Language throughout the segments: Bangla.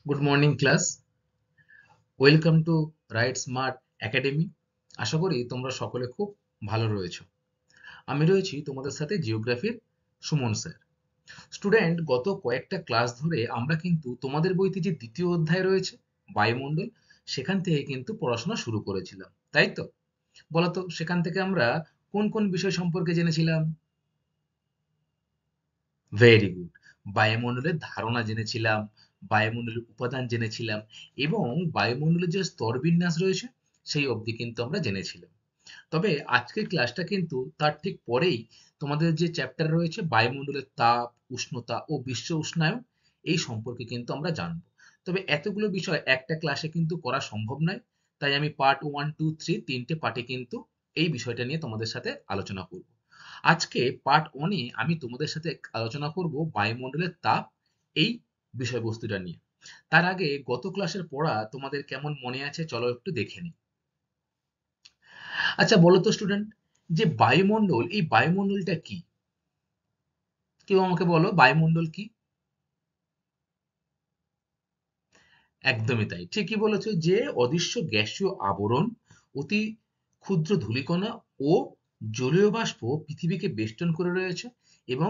Good morning class. Welcome to Right Smart Academy. আশা করি তোমরা সকলে খুব ভালো রয়েছো। আমি রয়েছি তোমাদের সাথে জিওগ্রাফির সুমন স্যার। স্টুডেন্ট, গত কয়েকটা ক্লাস ধরে আমরা কিন্তু তোমাদের বইতে যে দ্বিতীয় অধ্যায় রয়েছে বায়ুমণ্ডল, সেখান থেকে কিন্তু পড়াশোনা শুরু করেছিলাম, তাই তো? বলতো সেখান থেকে আমরা কোন কোন বিষয় সম্পর্কে জেনেছিলাম? Very good. বায়ুমণ্ডলের ধারণা জেনেছিলাম, বায়ুমণ্ডলের উপাদান জেনেছিলাম, এবং বায়ুমণ্ডলের যে স্তরবিন্যাস রয়েছে সেই অবধি কিন্তু আমরা জেনেছিলাম। তবে আজকের ক্লাসটা কিন্তু তার ঠিক পরেই তোমাদের যে চ্যাপ্টার রয়েছে বায়ুমণ্ডলের তাপ, উষ্ণতা ও বিশ্ব উষ্ণায়ন, এই সম্পর্কে কিন্তু আমরা জানবো। তবে এতগুলো বিষয় একটা ক্লাসে কিন্তু করা সম্ভব নয়, তাই আমি পার্ট 1, 2, 3 তিনটে পার্টে কিন্তু এই বিষয়টা নিয়ে তোমাদের সাথে আলোচনা করব। আজকে পার্ট 1-এ আমি তোমাদের সাথে আলোচনা করব বায়ুমণ্ডলের তাপ, এই বিষয়বস্তুটা নিয়ে। তার আগে গত ক্লাসের পড়া তোমাদের কেমন মনে আছে চলো একটু দেখে নিই। আচ্ছা বলো তো স্টুডেন্ট, যে বায়ুমণ্ডল, এই বায়ুমণ্ডলটা কি? কেউ আমাকে বলো বায়ুমণ্ডল কি? একদমই তাই, ঠিকই বলেছো, যে অদৃশ্য গ্যাসীয় আবরণ, অতি ক্ষুদ্র ধূলিকণা ও জলীয় বাষ্প পৃথিবীকে বেষ্টন করে রয়েছে এবং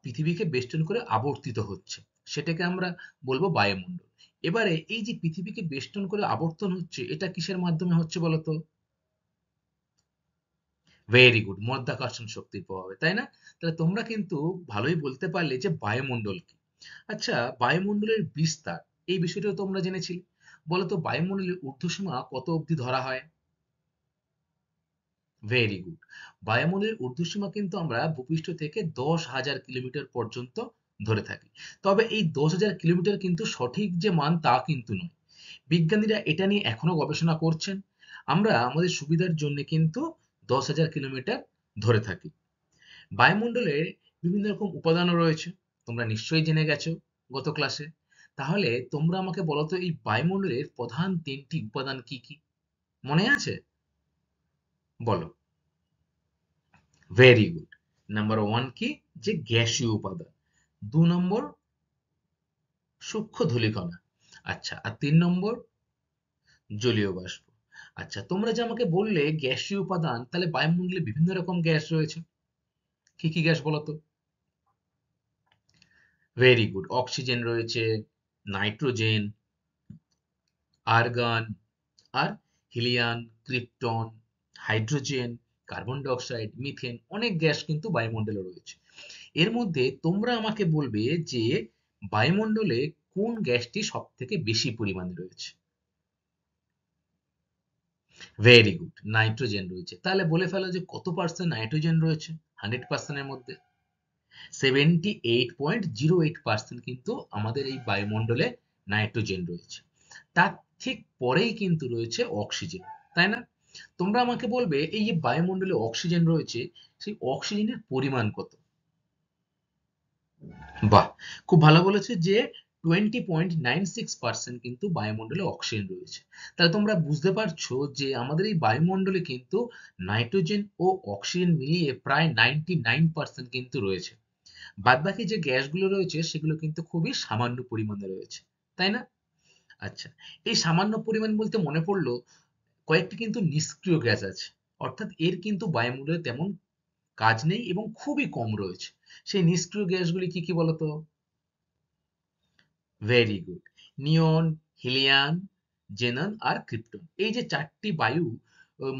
পৃথিবীকে বেষ্টন করে আবর্তিত হচ্ছে, সেটাকে আমরা বলবো বায়ুমণ্ডল। এবারে এই যে পৃথিবীকে বেষ্টন করে আবর্তন হচ্ছে, এটা কিসের মাধ্যমে হচ্ছে বলতো? ভেরি গুড, মাধ্যাকর্ষণ শক্তির প্রভাবে, তাই না? তাহলে তোমরা কিন্তু ভালোই বলতে পারলে যে বায়ুমণ্ডল কি। আচ্ছা, বায়ুমণ্ডলের বিস্তার, এই বিষয়টাও তোমরা জেনেছিলে। বলতো বায়ুমণ্ডলের ঊর্ধ্বসীমা কত অবধি ধরা হয়? Very good. বায়ুমণ্ডলের ঊর্ধ্বসীমা কিন্তু আমরা ভূপৃষ্ঠ থেকে 10,000 কিলোমিটার পর্যন্ত ধরে থাকি। তবে এই 10,000 কিলোমিটার কিন্তু সঠিক যে মান তা কিন্তু নয়। বিজ্ঞানীরা এটা নিয়ে এখনো গবেষণা করছেন। আমরা আমাদের সুবিধার জন্য কিন্তু 10,000 কিলোমিটার ধরে থাকি। বায়ুমণ্ডলের বিভিন্ন রকম উপাদানও রয়েছে, তোমরা নিশ্চয়ই জেনে গেছো গত ক্লাসে। তাহলে তোমরা আমাকে বলো তো, এই বায়ুমণ্ডলের প্রধান তিনটি উপাদান কি কি মনে আছে? বলো। Very good. নাম্বার ওয়ান কি? যে গ্যাসীয় উপাদান। 2 নম্বর সূক্ষ্ম ধূলিকণা। আচ্ছা, আর 3 নম্বর জলীয় বাষ্প। আচ্ছা, তোমরা যে আমাকে বললে গ্যাসীয় উপাদান, তাহলে বায়ুমণ্ডলে বিভিন্ন রকম গ্যাস রয়েছে। কি কি গ্যাস বলো তো? Very good. অক্সিজেন রয়েছে, নাইট্রোজেন, আর্গন, আর helium, krypton, hydrogen, carbon die oxide, methane, অনেক গ্যাস কিন্তু বায়ুমণ্ডলে রয়েছে। এর মধ্যে তোমরা আমাকে বলবে যে বায়ুমণ্ডলে কোন গ্যাসটি সব থেকে বেশি পরিমাণে রয়েছে? ভেরি গুড, নাইট্রোজেন রয়েছে। তাহলে বলে ফেলো যে কত পার্সেন্ট নাইট্রোজেন রয়েছে 100%-এর মধ্যে? 78.08% কিন্তু আমাদের এই বায়ুমণ্ডলে নাইট্রোজেন রয়েছে। তার ঠিক পরেই কিন্তু রয়েছে অক্সিজেন, তাই না? তোমরা আমাকে বলবে এই যে বায়ুমণ্ডলে অক্সিজেন রয়েছে, সেই অক্সিজেনের পরিমাণ কত? বাহ! খুব ভালো বলেছে যে 20.96% কিন্তু বায়ুমণ্ডলে অক্সিজেন রয়েছে। তাহলে তোমরা বুঝতে পারছো যে আমাদের এই বায়ুমণ্ডলে কিন্তু নাইট্রোজেন ও অক্সিজেন মিলিয়ে প্রায় 99% কিন্তু রয়েছে। বাদবাকি যে গ্যাসগুলো রয়েছে সেগুলো কিন্তু খুবই সামান্য পরিমাণে রয়েছে, তাই না? আচ্ছা, এই সামান্য পরিমাণ বলতে মনে পড়লো, কয়েকটি কিন্তু নিষ্ক্রিয় গ্যাস আছে, অর্থাৎ এর কিন্তু বায়ুমণ্ডলে তেমন কাজ নেই এবং খুবই কম রয়েছে। সেই নিষ্ক্রিয় গ্যাসগুলি কি কি বলতো? Very good. Neon, helium, xenon আর ক্রিপ্টন, এই যে চারটি বায়ু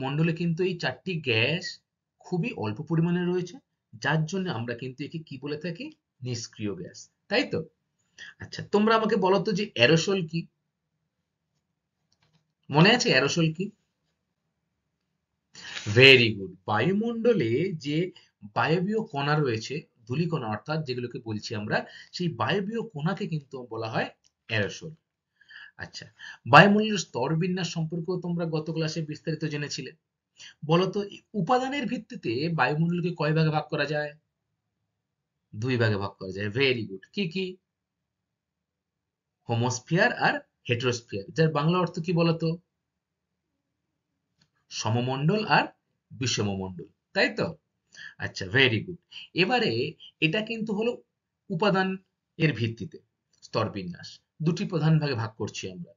মণ্ডলে কিন্তু এই চারটি গ্যাস খুবই অল্প পরিমাণে রয়েছে, যার জন্য আমরা কিন্তু একে কি বলে থাকি? নিষ্ক্রিয় গ্যাস, তাই তো? আচ্ছা, তোমরা আমাকে বলো তো যে অ্যারোসল কি? মনে আছে অ্যারোসল কি? Very good. বায়ুমণ্ডলে যে বায়বীয় কণা রয়েছে, ধূলিকণা অর্থাৎ যেগুলোকে বলছি আমরা, সেই বায়বীয় কণাকে কিন্তু বলা হয় অ্যারোসল। আচ্ছা, বায়ুমণ্ডলের স্তরবিন্যাস সম্পর্কেও তোমরা গত ক্লাসে বিস্তারিত জেনেছিলে। বলতো এই উপাদানের ভিত্তিতে বায়ুমণ্ডলকে কয় ভাগে ভাগ করা যায়? 2 ভাগে ভাগ করা যায়। Very good. কি কি? হোমোস্ফিয়ার আর হেটেরোস্ফিয়ার, যার বাংলা অর্থ কি বলতো? সমমণ্ডল আর বিষমমণ্ডল, তাই তো? আচ্ছা, ভেরি গুড। এবারে এটা কিন্তু হলো উপাদান এর ভিত্তিতে। স্তরবিন্যাস দুটি প্রধান ভাগে ভাগ করছি আমরা।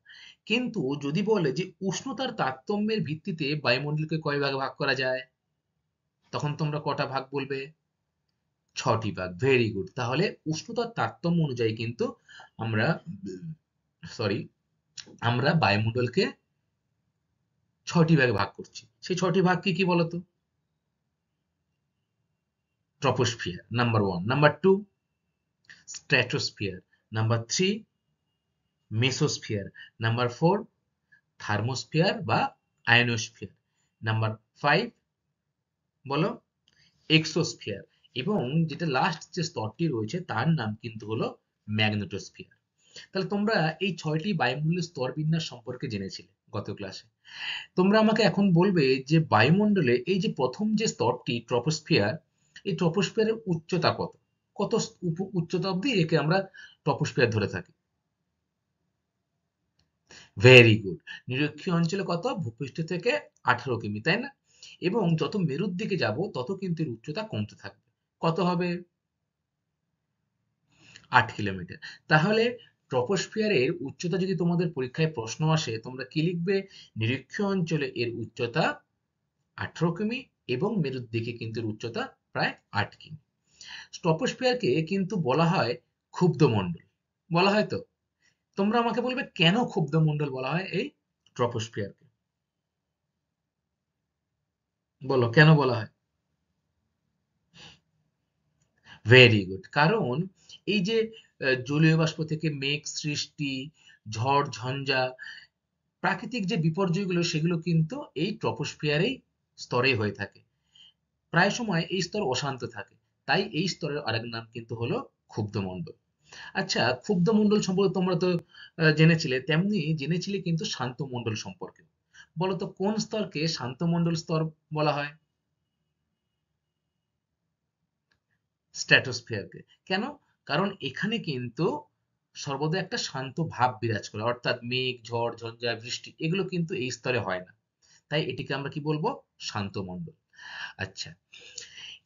কিন্তু যদি বলে যে উষ্ণতার তারতম্যের ভিত্তিতে বায়ুমণ্ডলকে কয় ভাগে ভাগ করা যায়, তখন তোমরা কটা ভাগ বলবে? 6টি ভাগ। Very good. তাহলে উষ্ণতার তারতম্য অনুযায়ী কিন্তু আমরা সরি আমরা বায়ুমণ্ডলকে 6টি ভাগে ভাগ করছি। সেই 6টি ভাগ কি কি বলতো? Troposphere number 1, number 2 stratosphere, number 3 mesosphere, number 4 thermosphere বা আয়নোস্ফিয়ার, নাম্বার 5 বলো এক্সোস্ফিয়ার, এবং যেটা লাস্ট যে স্তরটি রয়েছে তার নাম কিন্তু হলো ম্যাগনেটোস্ফিয়ার। তাহলে তোমরা এই 6টি বায়ুমণ্ডলের স্তর বিন্যাস সম্পর্কে জেনেছিলে গত ক্লাসে। তোমরা আমাকে এখন বলবে যে বায়ুমণ্ডলে এই যে প্রথম যে স্তরটি ট্রপোস্ফিয়ার, এই ট্রপোস্ফিয়ারের উচ্চতা কত? কত উচ্চতা অবধি একে আমরা ট্রপোস্ফিয়ার ধরে থাকি? Very good. নিরক্ষীয় অঞ্চলে কত? ভূপৃষ্ঠ থেকে 18 কিমি, তাই না? এবং যত মেরুর দিকে যাব তত কিন্তু এর উচ্চতা কমতে থাকবে। কত হবে? 8 কিলোমিটার। তাহলে ট্রপোস্ফিয়ারের উচ্চতা যদি তোমাদের পরীক্ষায় প্রশ্ন আসে, তোমরা কি লিখবে? নিরক্ষীয় অঞ্চলে এর উচ্চতা 18 কিমি এবং মেরুর দিকে কিন্তু এর উচ্চতা প্রায় 8 কিমি। ট্রপোস্ফিয়ারকে কিন্তু বলা হয় ক্ষুব্ধমণ্ডল, বলা হয় তো। তোমরা আমাকে বলবে কেন ক্ষুব্ধমণ্ডল বলা হয় এই ট্রপোস্ফিয়ারকে? বলো কেন বলা হয়? Very good. কারণ এই যে জলীয় বাষ্প থেকে মেঘ সৃষ্টি, ঝড় ঝঞ্ঝা, প্রাকৃতিক যে বিপর্যয়গুলো সেগুলো কিন্তু এই ট্রপোস্ফিয়ারেই স্তরে হয়ে থাকে। প্রায় সময় এই স্তর অশান্ত থাকে, তাই এই স্তরের আরেক নাম কিন্তু হলো ক্ষুব্ধমণ্ডল। আচ্ছা, ক্ষুব্ধমণ্ডল সম্পর্কে তোমরা তো জেনেছিলে, তেমনি জেনেছিলে কিন্তু শান্তমণ্ডল সম্পর্কে। বলতো কোন স্তরকে শান্তমণ্ডল স্তর বলা হয়? স্ট্র্যাটোস্ফিয়ারকে। কেন? কারণ এখানে কিন্তু সর্বদা একটা শান্ত ভাব বিরাজ করে, অর্থাৎ মেঘ ঝড় ঝঞ্ঝা বৃষ্টি এগুলো কিন্তু এই স্তরে হয় না, তাই এটিকে আমরা কি বলবো? শান্তমণ্ডল। আচ্ছা,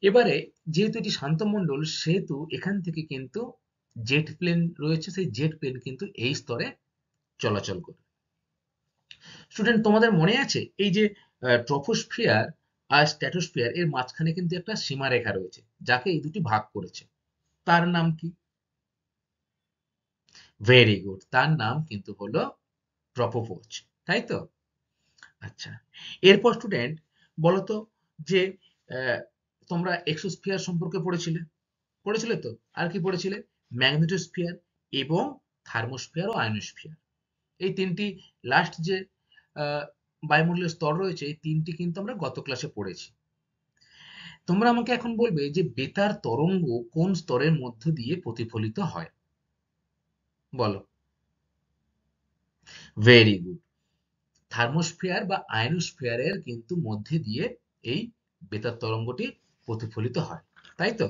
এবারে যেহেতু এটি শান্তমণ্ডল সেহেতু এখান থেকে কিন্তু জেট প্লেন রয়েছে, সেই জেট প্লেন কিন্তু এই স্তরে চলাচল করে। স্টুডেন্ট, তোমাদের মনে আছে এই যে ট্রপোস্ফিয়ার আর স্ট্র্যাটোস্ফিয়ার এর মাঝখানে কিন্তু একটা সীমারেখা রয়েছে যাকে এই দুটি ভাগ করেছে, তার নাম কি? Very good. তার নাম কিন্তু হলো ট্রপোপোজ, তাই তো? আচ্ছা, এরপর স্টুডেন্ট বলতো যে আহ, তোমরা এক্সোস্ফিয়ার সম্পর্কে পড়েছিলে, পড়েছিলে তো? আর কি পড়েছিলে? ম্যাগনেটোস্ফিয়ার এবং থার্মোস্ফিয়ার ও আয়নোস্ফিয়ার, এই তিনটি লাস্ট যে আহ, বায়ুমণ্ডলের স্তর রয়েছে এই তিনটি কিন্তু আমরা গত ক্লাসে পড়েছি। তোমরা আমাকে এখন বলবে যে বেতার তরঙ্গ কোন স্তরের মধ্য দিয়ে প্রতিফলিত হয়? বলো। Very good. থার্মোস্ফিয়ার বা আয়নোস্ফিয়ারের কিন্তু মধ্যে দিয়ে এই বেতার তরঙ্গটি প্রতিফলিত হয়, তাই তো?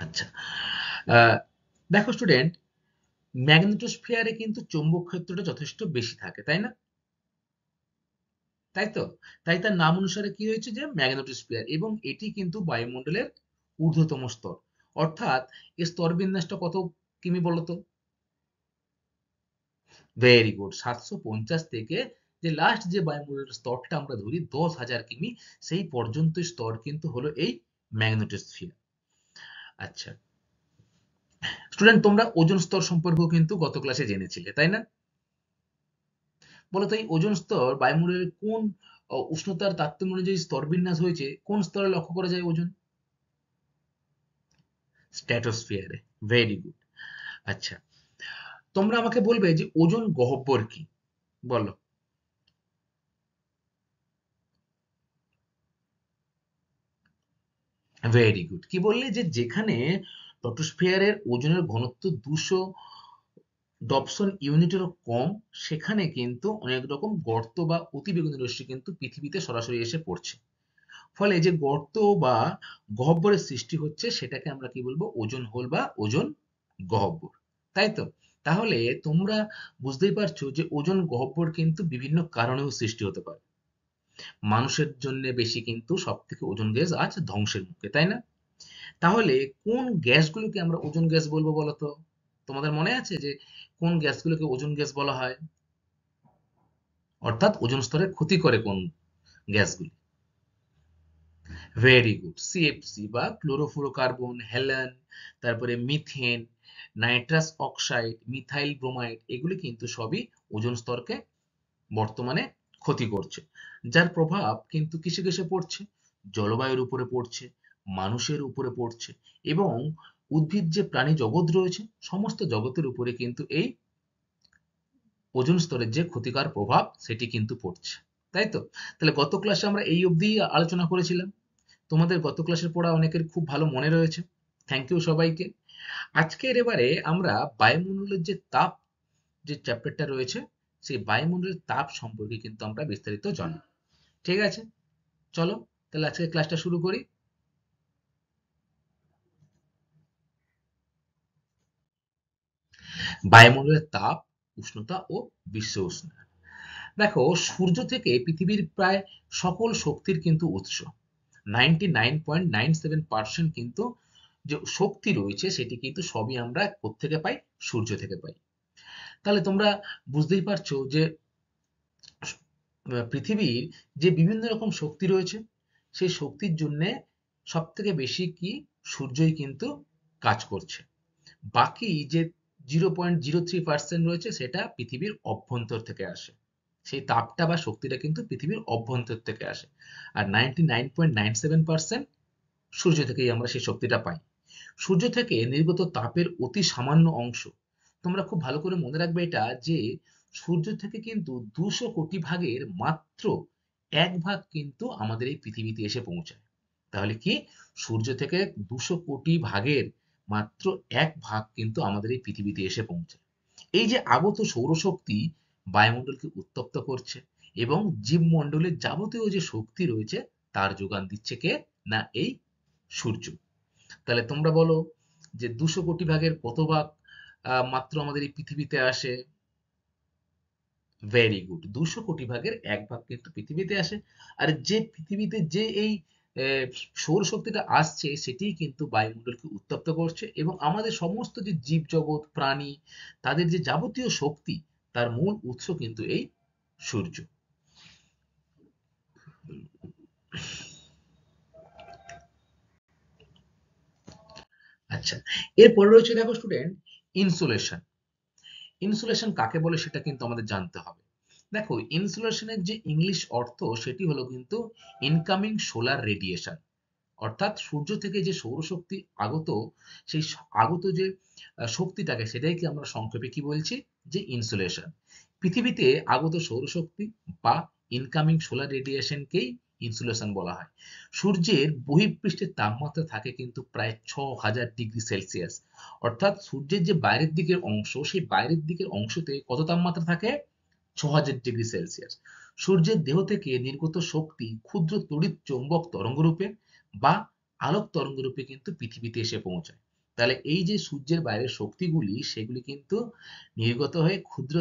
আচ্ছা, আহ, দেখো স্টুডেন্ট, ম্যাগনেটোস্ফিয়ারে কিন্তু চৌম্বক ক্ষেত্রটা যথেষ্ট বেশি থাকে, তাই না? তাই তো? তাই তার নাম অনুসারে কি হয়েছে যে ম্যাগনেটোস্ফিয়ার, এবং এটি কিন্তু বায়ুমণ্ডলের ঊর্ধ্বতম স্তর। অর্থাৎ এর স্তর বিন্যাসটা কত কিমি বলতো? Very good. 750 থেকে যে লাস্ট যে বায়ুমণ্ডলের স্তরটা আমরা ধরি 10,000 কিমি, সেই পর্যন্ত স্তর কিন্তু হলো এই ম্যাগনেটোস্ফিয়ার। আচ্ছা স্টুডেন্ট, তোমরা ওজোন স্তর সম্পর্কেও কিন্তু গত ক্লাসে জেনেছিলে, তাই না? বলতো এই ওজোন স্তর বায়ুমণ্ডলের কোন উষ্ণতার তারতম্য অনুযায়ী স্তর বিন্যাস হয়েছে, কোন স্তরে লক্ষ্য করা যায় ওজোন? স্ট্র্যাটোস্ফিয়ারে। Very good. আচ্ছা, তোমরা আমাকে বলবে যে ওজোন গহ্বর কি? বলো। Very good. কি বললে? যে যেখানে ট্রপোস্ফিয়ারের ওজনের ঘনত্ব 200 ডপসন ইউনিটেরও কম, সেখানে কিন্তু অনেক রকম গর্ত বা অতিবেগুনি রশ্মি কিন্তু পৃথিবীতে সরাসরি এসে পড়ছে। ফলে যে গর্ত বা গহ্বরের সৃষ্টি হচ্ছে সেটাকে আমরা কি বলবো? ওজোন হোল বা ওজোন গহ্বর, তাই তো? তাহলে তোমরা বুঝতেই পারছো যে ওজোন গহ্বর কিন্তু বিভিন্ন কারণেও সৃষ্টি হতে পারে। মানুষের জন্য বেশি কিন্তু সব থেকে ওজোন গ্যাস আজ ধ্বংসের মুখে, তাই না? তাহলে কোন গ্যাসগুলোকে আমরা ওজোন গ্যাস বলবো বলতো? তোমাদের মনে আছে যে কোন গ্যাসগুলোকে ওজোন গ্যাস বলা হয়, অর্থাৎ ওজোন স্তরের ক্ষতি করে কোন গ্যাসগুলি? ভেরি গুড, সিএফসি বা ক্লোরোফ্লোরোকার্বন, হেলান, তারপরে methane, nitrous oxide, methyl bromide, এগুলি কিন্তু সবই ওজোন স্তরকে বর্তমানে ক্ষতি করছে, যার প্রভাব কিন্তু কিসে কিসে পড়ছে? জলবায়ুর উপরে পড়ছে, মানুষের উপরে পড়ছে, এবং উদ্ভিদ যে প্রাণী জগৎ রয়েছে সমস্ত জগতের উপরে কিন্তু এই ওজোন স্তরের যে ক্ষতিকর প্রভাব সেটি কিন্তু পড়ছে। তাই তো? তাহলে গত ক্লাসে আমরা এই অবধি আলোচনা করেছিলাম। তোমাদের গত ক্লাসের পড়া অনেকের খুব ভালো মনে রয়েছে। থ্যাংক ইউ সবাইকে। আজকের এবারে আমরা বায়ুমণ্ডলের যে তাপ, যে চ্যাপ্টারটা রয়েছে, সেই বায়ুমণ্ডলের তাপ সম্পর্কে কিন্তু আমরা বিস্তারিত জানব। ঠিক আছে, চলো তাহলে আজকে ক্লাসটা শুরু করি। বায়ুমণ্ডলের তাপ, উষ্ণতা ও বিশ্ব উষ্ণতা। দেখো, সূর্য থেকে পৃথিবীর প্রায় সকল শক্তির কিন্তু উৎস। 99.97% কিন্তু যে শক্তি রয়েছে সেটি কিন্তু সবই আমরা কোত্থেকে পাই? সূর্য থেকে পাই। তাহলে তোমরা বুঝতেই পারছো যে পৃথিবীর যে বিভিন্ন রকম শক্তি রয়েছে, সেই শক্তির জন্যে সব থেকে বেশি কি সূর্যই কিন্তু কাজ করছে। বাকি যে 0.03% রয়েছে সেটা পৃথিবীর অভ্যন্তর থেকে আসে। সেই তাপটা বা শক্তিটা কিন্তু পৃথিবীর অভ্যন্তর থেকে আসে। আর 99.97% সূর্য থেকেই আমরা সেই শক্তিটা পাই। সূর্য থেকে নির্গত তাপের অতি সামান্য অংশ, তোমরা খুব ভালো করে মনে রাখবে এটা, যে সূর্য থেকে কিন্তু 200 কোটি ভাগের মাত্র 1 ভাগ কিন্তু আমাদের এই পৃথিবীতে এসে পৌঁছায়। তাহলে কি, সূর্য থেকে 200 কোটি ভাগের মাত্র 1 ভাগ কিন্তু আমাদের এই পৃথিবীতে এসে পৌঁছায়। এই যে আগত সৌরশক্তি বায়ুমণ্ডলকে উত্তপ্ত করছে এবং জীবমণ্ডলের যাবতীয় যে শক্তি রয়েছে তার যোগান দিচ্ছে কে? না, এই সূর্য। তাহলে তোমরা বলো যে 200 কোটি ভাগের কত ভাগ মাত্র আমাদের এই পৃথিবীতে আসে? ভেরি গুড, 200 কোটি ভাগের 1 ভাগ কিন্তু পৃথিবীতে আসে। আর যে পৃথিবীতে যে এই সৌরশক্তিটা আসছে সেটিই কিন্তু বায়ুমণ্ডলকে উত্তপ্ত করছে এবং আমাদের সমস্ত যে জীবজগৎ, প্রাণী, তাদের যে যাবতীয় শক্তি, তার মূল উৎস কিন্তু এই সূর্য। আচ্ছা, এরপরে রয়েছে দেখো স্টুডেন্ট, ইনসুলেশন। ইনসুলেশন কাকে বলে সেটা কিন্তু আমাদের জানতে হবে। দেখো, ইনসুলেশনের যে ইংলিশ অর্থ সেটি হলো কিন্তু ইনকামিং সোলার রেডিয়েশন, অর্থাৎ সূর্য থেকে যে সৌরশক্তি আগত, সেই আগত যে শক্তিটাকে সেটাই কি আমরা সংক্ষেপে কি বলছি? যে ইনসুলেশন। পৃথিবীতে আগত সৌরশক্তি বা ইনকামিং সোলার রেডিয়েশনকেই ইনসুলেশন বলা হয়। সূর্যের বহিঃপৃষ্ঠের তাপমাত্রা থাকে কিন্তু প্রায় 6000 ডিগ্রি সেলসিয়াস, অর্থাৎ সূর্যের যে বাইরের দিকের অংশ, সেই বাইরের দিকের অংশতে কত তাপমাত্রা থাকে? 6000 ডিগ্রি সেলসিয়াস। সূর্যের দেহ থেকে নির্গত শক্তি ক্ষুদ্র তড়িৎ চৌম্বক তরঙ্গরূপে বা আলোক তরঙ্গরূপে কিন্তু পৃথিবীতে এসে পৌঁছায়। তাহলে এই যে সূর্যের বাইরের শক্তিগুলি, সেগুলি কিন্তু নির্গত হয়ে ক্ষুদ্র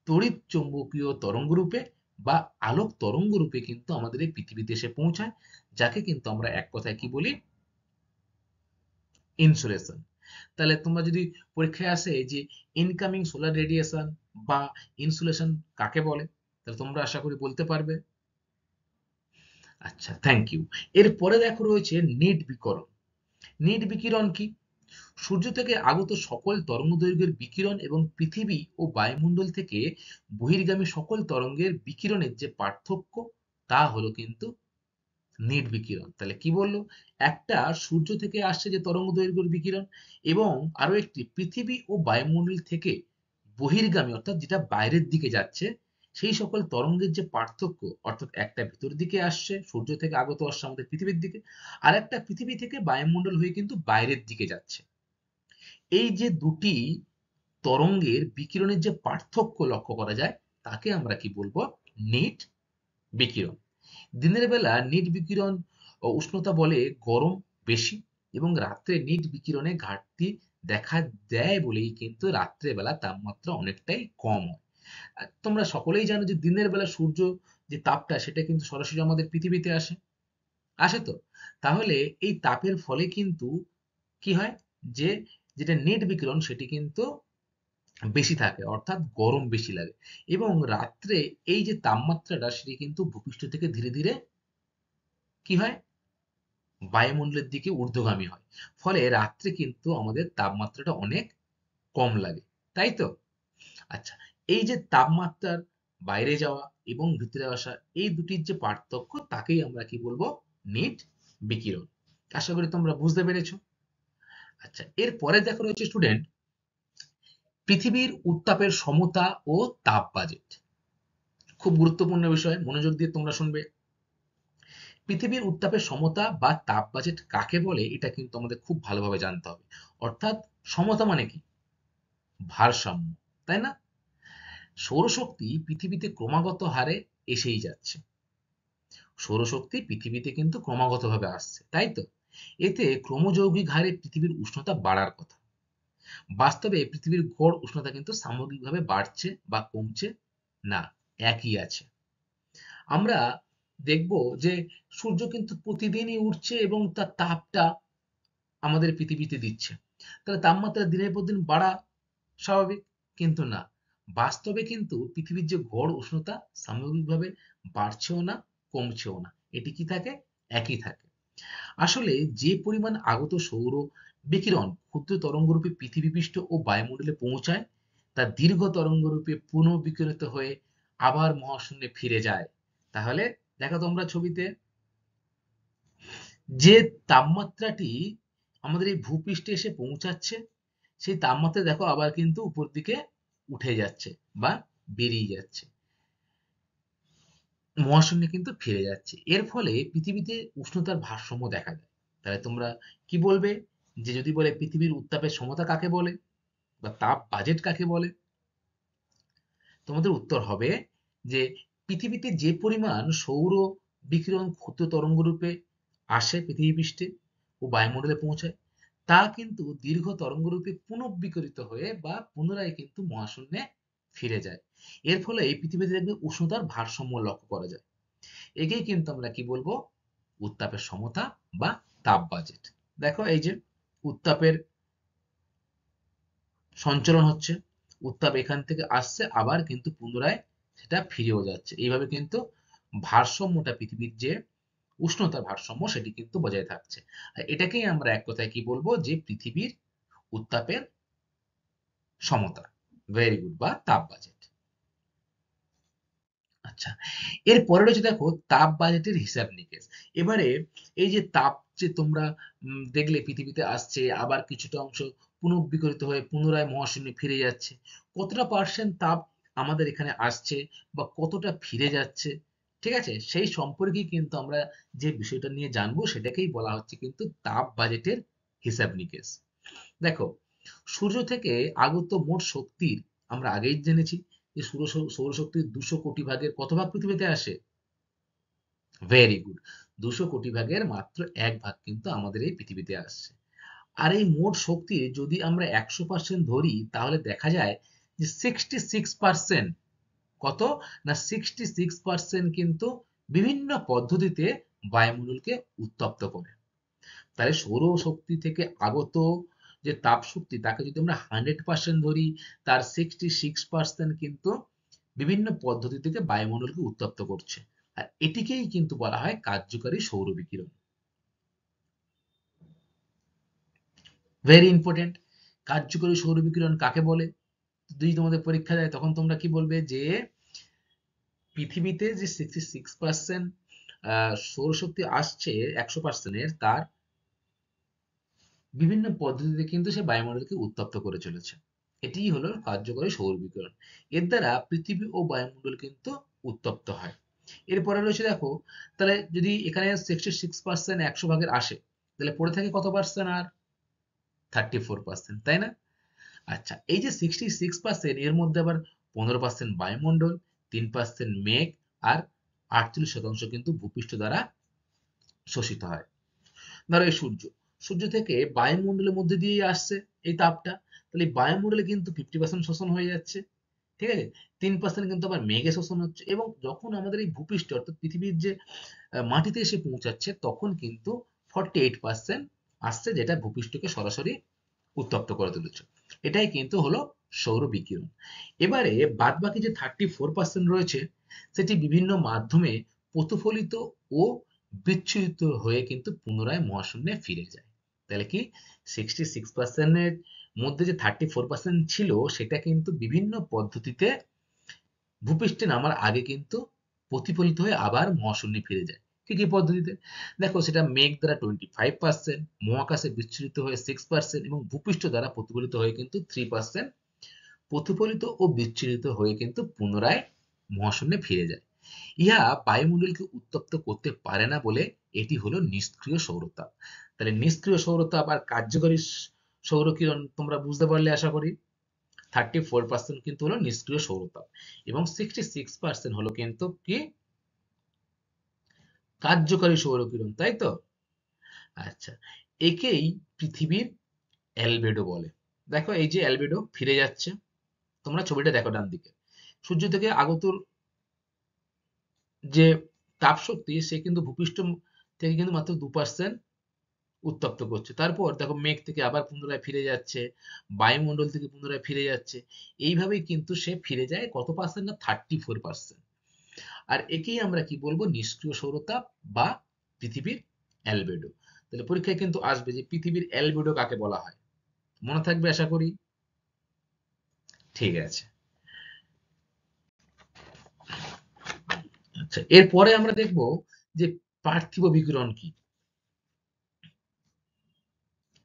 তড়িৎ চৌম্বকীয় তরঙ্গরূপে বা আলোক তরঙ্গরূপে কিন্তু আমাদের এই পৃথিবীতে এসে পৌঁছায়, যাকে কিন্তু আমরা এক কথায় কি বলি? ইনসুলেশন। তাহলে তোমরা যদি পরীক্ষায় আসে যে ইনকামিং সোলার রেডিয়েশন বা ইনসুলেশন কাকে বলে, তাহলে তোমরা আশা করি বলতে পারবে। আচ্ছা, থ্যাংক ইউ। এরপরে দেখো রয়েছে নিট বিকিরণ। নিট বিকিরণ কি? সূর্য থেকে আগত সকল তরঙ্গদৈর্ঘ্যের বিকিরণ এবং পৃথিবী ও বায়ুমণ্ডল থেকে বহির্গামী সকল তরঙ্গের বিকিরণের যে পার্থক্য, তা হলো কিন্তু নিট বিকিরণ। তাহলে কি বললো? একটা সূর্য থেকে আসছে যে তরঙ্গদৈর্ঘ্যের বিকিরণ, এবং আরো একটি পৃথিবী ও বায়ুমণ্ডল থেকে বহির্গামী, অর্থাৎ যেটা বাইরের দিকে যাচ্ছে, সেই সকল তরঙ্গের যে পার্থক্য, অর্থাৎ একটা ভিতর দিকে আসছে সূর্য থেকে আগত আসছে আমাদের পৃথিবীর দিকে, আর একটা পৃথিবী থেকে বায়ুমণ্ডল হয়ে কিন্তু বাইরের দিকে যাচ্ছে। এই যে দুটি তরঙ্গের বিকিরণের যে পার্থক্য লক্ষ্য করা যায়, তাকে আমরা কি বলবো? নিট বিকিরণ। দিনের বেলা নিট বিকিরণ ও উষ্ণতা বলে গরম বেশি, এবং রাত্রে নিট বিকিরণে ঘাটতি দেখা দেয় বলেই কিন্তু রাত্রে বেলা তাপমাত্রা অনেকটাই কম হয়। আর তোমরা সকলেই জানো যে দিনের বেলা সূর্য যে তাপটা সেটা কিন্তু সরাসরি আমাদের পৃথিবীতে আসে, আসে তো। তাহলে এই তাপের ফলে কিন্তু কি হয়? যে যেটা নেট বিকিরণ সেটি কিন্তু বেশি থাকে, অর্থাৎ গরম বেশি লাগে। এবং রাত্রে এই যে তাপমাত্রাটা সেটি কিন্তু ভূপৃষ্ঠ থেকে ধীরে ধীরে কি হয়, বায়ুমণ্ডলের দিকে ঊর্ধ্বগামী হয়। ফলে রাত্রে কিন্তু আমাদের তাপমাত্রাটা অনেক কম লাগে, তাই তো? আচ্ছা, এই যে তাপমাত্রার বাইরে যাওয়া এবং ভিতরে আসা, এই দুটির যে পার্থক্য তাকেই আমরা কি বলবো, নেট বিকিরণ। আশা করি তোমরা বুঝতে পেরেছো। আচ্ছা, এরপরে দেখো রয়েছে স্টুডেন্ট, পৃথিবীর উত্তাপের সমতা ও তাপ বাজেট। খুব গুরুত্বপূর্ণ বিষয়, মনোযোগ দিয়ে তোমরা শুনবে। পৃথিবীর উত্তাপের সমতা বা তাপ বাজেট কাকে বলে এটা কিন্তু আমাদের খুব ভালোভাবে জানতে হবে। অর্থাৎ সমতা মানে কি, ভারসাম্য, তাই না? সৌরশক্তি পৃথিবীতে ক্রমাগত হারে এসেই যাচ্ছে, সৌরশক্তি পৃথিবীতে কিন্তু ক্রমাগতভাবে আসছে, তাই তো? এতে ক্রমযৌগিক হারে পৃথিবীর উষ্ণতা বাড়ার কথা। বাস্তবে পৃথিবীর গড় উষ্ণতা কিন্তু সামগ্রিকভাবে বাড়ছে বা কমছে না, একই আছে। আমরা দেখব যে সূর্য কিন্তু প্রতিদিনই উঠছে এবং তার তাপটা আমাদের পৃথিবীতে দিচ্ছে। তাহলে তাপমাত্রা দিনের পর দিন বাড়া স্বাভাবিক, কিন্তু না, বাস্তবে কিন্তু পৃথিবীর যে গড় উষ্ণতা সামগ্রিকভাবে বাড়ছেও না, কমছেও না, এটি কি থাকে, একই থাকে। আসলে যে পরিমাণ আগত সৌর বিকিরণ ক্ষুদ্র তরঙ্গরূপে পৃথিবীপৃষ্ঠ ও বায়ুমণ্ডলে পৌঁছায়, তা দীর্ঘ তরঙ্গরূপে পুনঃবিকিরিত হয়ে আবার মহাশূন্যে ফিরে যায়। তাহলে দেখো তোমরা ছবিতে, যে তাপমাত্রাটি আমাদের এই ভূপৃষ্ঠে এসে পৌঁছাচ্ছে, সেই তাপমাত্রা দেখো আবার কিন্তু উপর দিকে উঠে যাচ্ছে বা বেরিয়ে যাচ্ছে, মহাশূন্যে কিন্তু ফিরে যাচ্ছে। এর ফলে পৃথিবীতে উষ্ণতার ভারসাম্য দেখা যায়। তাহলে তোমরা কি বলবে, যে যদি বলে পৃথিবীর উত্তাপের সমতা কাকে বলে বা তাপ বাজেট কাকে বলে, তোমাদের উত্তর হবে যে পৃথিবীতে যে পরিমাণ সৌর বিকিরণ ক্ষুদ্র তরঙ্গরূপে আসে পৃথিবী পৃষ্ঠে ও বায়ুমণ্ডলে পৌঁছায়, তা কিন্তু দীর্ঘ তরঙ্গরূপে পুনঃবিকিরিত হয়ে বা পুনরায় কিন্তু মহাশূন্যে ফিরে যায়। এর ফলে এই পৃথিবীতে দেখবে উষ্ণতার ভারসাম্য লক্ষ্য করা যায়। একেই কিন্তু আমরা কি বলবো, উত্তাপের সমতা বা তাপ বাজেট। দেখো এই যে উত্তাপের সঞ্চালন হচ্ছে, উত্তাপ এখান থেকে আসছে আবার কিন্তু পুনরায় সেটা ফিরেও যাচ্ছে, এইভাবে কিন্তু ভারসাম্যটা, পৃথিবীর যে উষ্ণতার ভারসাম্য সেটি কিন্তু বজায় থাকছে। আর এটাকেই আমরা এক কথায় কি বলবো, যে পৃথিবীর উত্তাপের সমতা, ভেরি গুড, বা তাপ বাজেট। আচ্ছা, এরপরে রয়েছে দেখো তাপ বাজেটের হিসাব নিকেশ। এবারে এই যে তাপ যে তোমরা দেখলে পৃথিবীতে আসছে আবার কিছুটা অংশ পুনঃবিকিরিত হয়ে পুনরায় মহাশূন্যে ফিরে যাচ্ছে, কতটা পার্সেন্ট তাপ আমাদের এখানে আসছে বা কতটা ফিরে যাচ্ছে, ঠিক আছে, সেই সম্পর্কে কিন্তু আমরা যে বিষয়টা নিয়ে জানবো সেটাকেই বলা হচ্ছে কিন্তু তাপ বাজেটের হিসাব নিকেশ। দেখো, সূর্য থেকে আগত মোট শক্তির আমরা আগেই জেনেছি যে সৌরশক্তির 200 কোটি ভাগের কত ভাগ পৃথিবীতে আসে, ভেরি গুড, 200 কোটি ভাগের মাত্র 1 ভাগ কিন্তু আমাদের এই পৃথিবীতে আসছে। আর এই মোট শক্তি যদি আমরা 100% ধরি তাহলে দেখা যায় যে 66%, কত না 66% কিন্তু বিভিন্ন পদ্ধতিতে বায়ুমণ্ডলকে উত্তপ্ত করে। তাহলে সৌরশক্তি থেকে আগত যে তাপ শক্তি তাকে যদি আমরা 100% ধরি, তার 66% কিন্তু বিভিন্ন পদ্ধতি থেকে বায়ুমণ্ডলকে উত্তপ্ত করছে। আর এটিকেই কিন্তু বলা হয় কার্যকারী সৌর বিকিরণ। ভেরি ইম্পর্টেন্ট, কার্যকরী সৌর বিকিরণ কাকে বলে? যদি তোমাদের পরীক্ষা দেয় তখন তোমরা কি বলবে, যে পৃথিবীতে যে 66% সৌরশক্তি আসছে 100%-এর, তার বিভিন্ন পদ্ধতিতে কিন্তু সে বায়ুমণ্ডলকে উত্তপ্ত করে চলেছে। এটিই হলো কার্যকরী সৌর বিকিরণ। এর দ্বারা পৃথিবী ও বায়ুমণ্ডল কিন্তু উত্তপ্ত হয়। এরপরে রয়েছে দেখো, তাহলে যদি এখানে 66% 100 ভাগের আসে, তাহলে পড়ে থাকে কত পার্সেন্ট আর, 34%, তাই না? আচ্ছা, এই যে 66% এর মধ্যে আবার 15% বায়ুমণ্ডল, 3% মেঘ, আর 48% কিন্তু ভূপৃষ্ঠ দ্বারা শোষিত হয়। ধরো এই সূর্য, সূর্য থেকে বায়ুমণ্ডলের মধ্যে দিয়েই আসছে এই তাপটা, তাহলে এই বায়ুমণ্ডলে কিন্তু 50% শোষণ হয়ে যাচ্ছে, ঠিক আছে, 3% কিন্তু আবার মেঘে শোষণ হচ্ছে, এবং যখন আমাদের এই ভূপৃষ্ঠ অর্থাৎ পৃথিবীর যে মাটিতে এসে পৌঁছাচ্ছে তখন কিন্তু 48% আসছে, যেটা ভূপৃষ্ঠকে সরাসরি উত্তপ্ত করে তুলেছে। এটাই কিন্তু হলো সৌর বিকিরণ। এবারে বাদ বাকি যে 34% রয়েছে সেটি বিভিন্ন মাধ্যমে প্রতিফলিত ও বিচ্ছুরিত হয়ে কিন্তু পুনরায় মহাশূন্যে ফিরে যায়। তাহলে কি 66% এর মধ্যে যে 34% ছিল সেটা কিন্তু বিভিন্ন পদ্ধতিতে ভূপৃষ্ঠে নামার আগে কিন্তু প্রতিফলিত হয়ে আবার মহাশূন্যে ফিরে যায়। কি কি পদ্ধতিতে? দেখো, সেটা মেঘ দ্বারা 25%, মহাকাশে বিচ্ছুরিত হয়ে 6% এবং ভূপৃষ্ঠ দ্বারা প্রতিফলিত হয়ে কিন্তু 3% প্রতিফলিত ও বিচ্ছুরিত হয়ে কিন্তু পুনরায় মহাশূন্যে ফিরে যায়। ইহা বায়ুমণ্ডলকে উত্তপ্ত করতে পারে না বলে এটি হলো নিষ্ক্রিয় সৌরতাপ। তাহলে নিষ্ক্রিয় সৌরতাপ আর কার্যকরী সৌরকিরণ তোমরা বুঝতে পারলে আশা করি। 34% কিন্তু হলো নিষ্ক্রিয় সৌরতাপ এবং 66% হলো কিন্তু কি কার্যকরী সৌরকিরণ, তাই তো? আচ্ছা, একেই পৃথিবীর অ্যালবেডো বলে। দেখো, এই যে অ্যালবেডো ফিরে যাচ্ছে, তোমরা ছবিটা দেখো ডান দিকে। সূর্য থেকে আগত যে তাপ শক্তি সে কিন্তু ভূপৃষ্ঠ থেকে কিন্তু মাত্র 2% উত্তপ্ত করছে। তারপর দেখো মেঘ থেকে আবার পুনরায় ফিরে যাচ্ছে, বায়ুমণ্ডল থেকে পুনরায় ফিরে যাচ্ছে। এইভাবেই কিন্তু সে ফিরে যায় কত পার্সেন্ট না 34%। আর একেই আমরা কি বলবো নিষ্ক্রিয় সৌরতাপ বা পৃথিবীর অ্যালবেডো। তাহলে পরীক্ষায় কিন্তু আসবে যে পৃথিবীর অ্যালবেডো কাকে বলা হয়, মনে থাকবে আশা করি। ঠিক আছে। আচ্ছা, এরপরে আমরা দেখব যে পার্থিব বিকিরণ কি,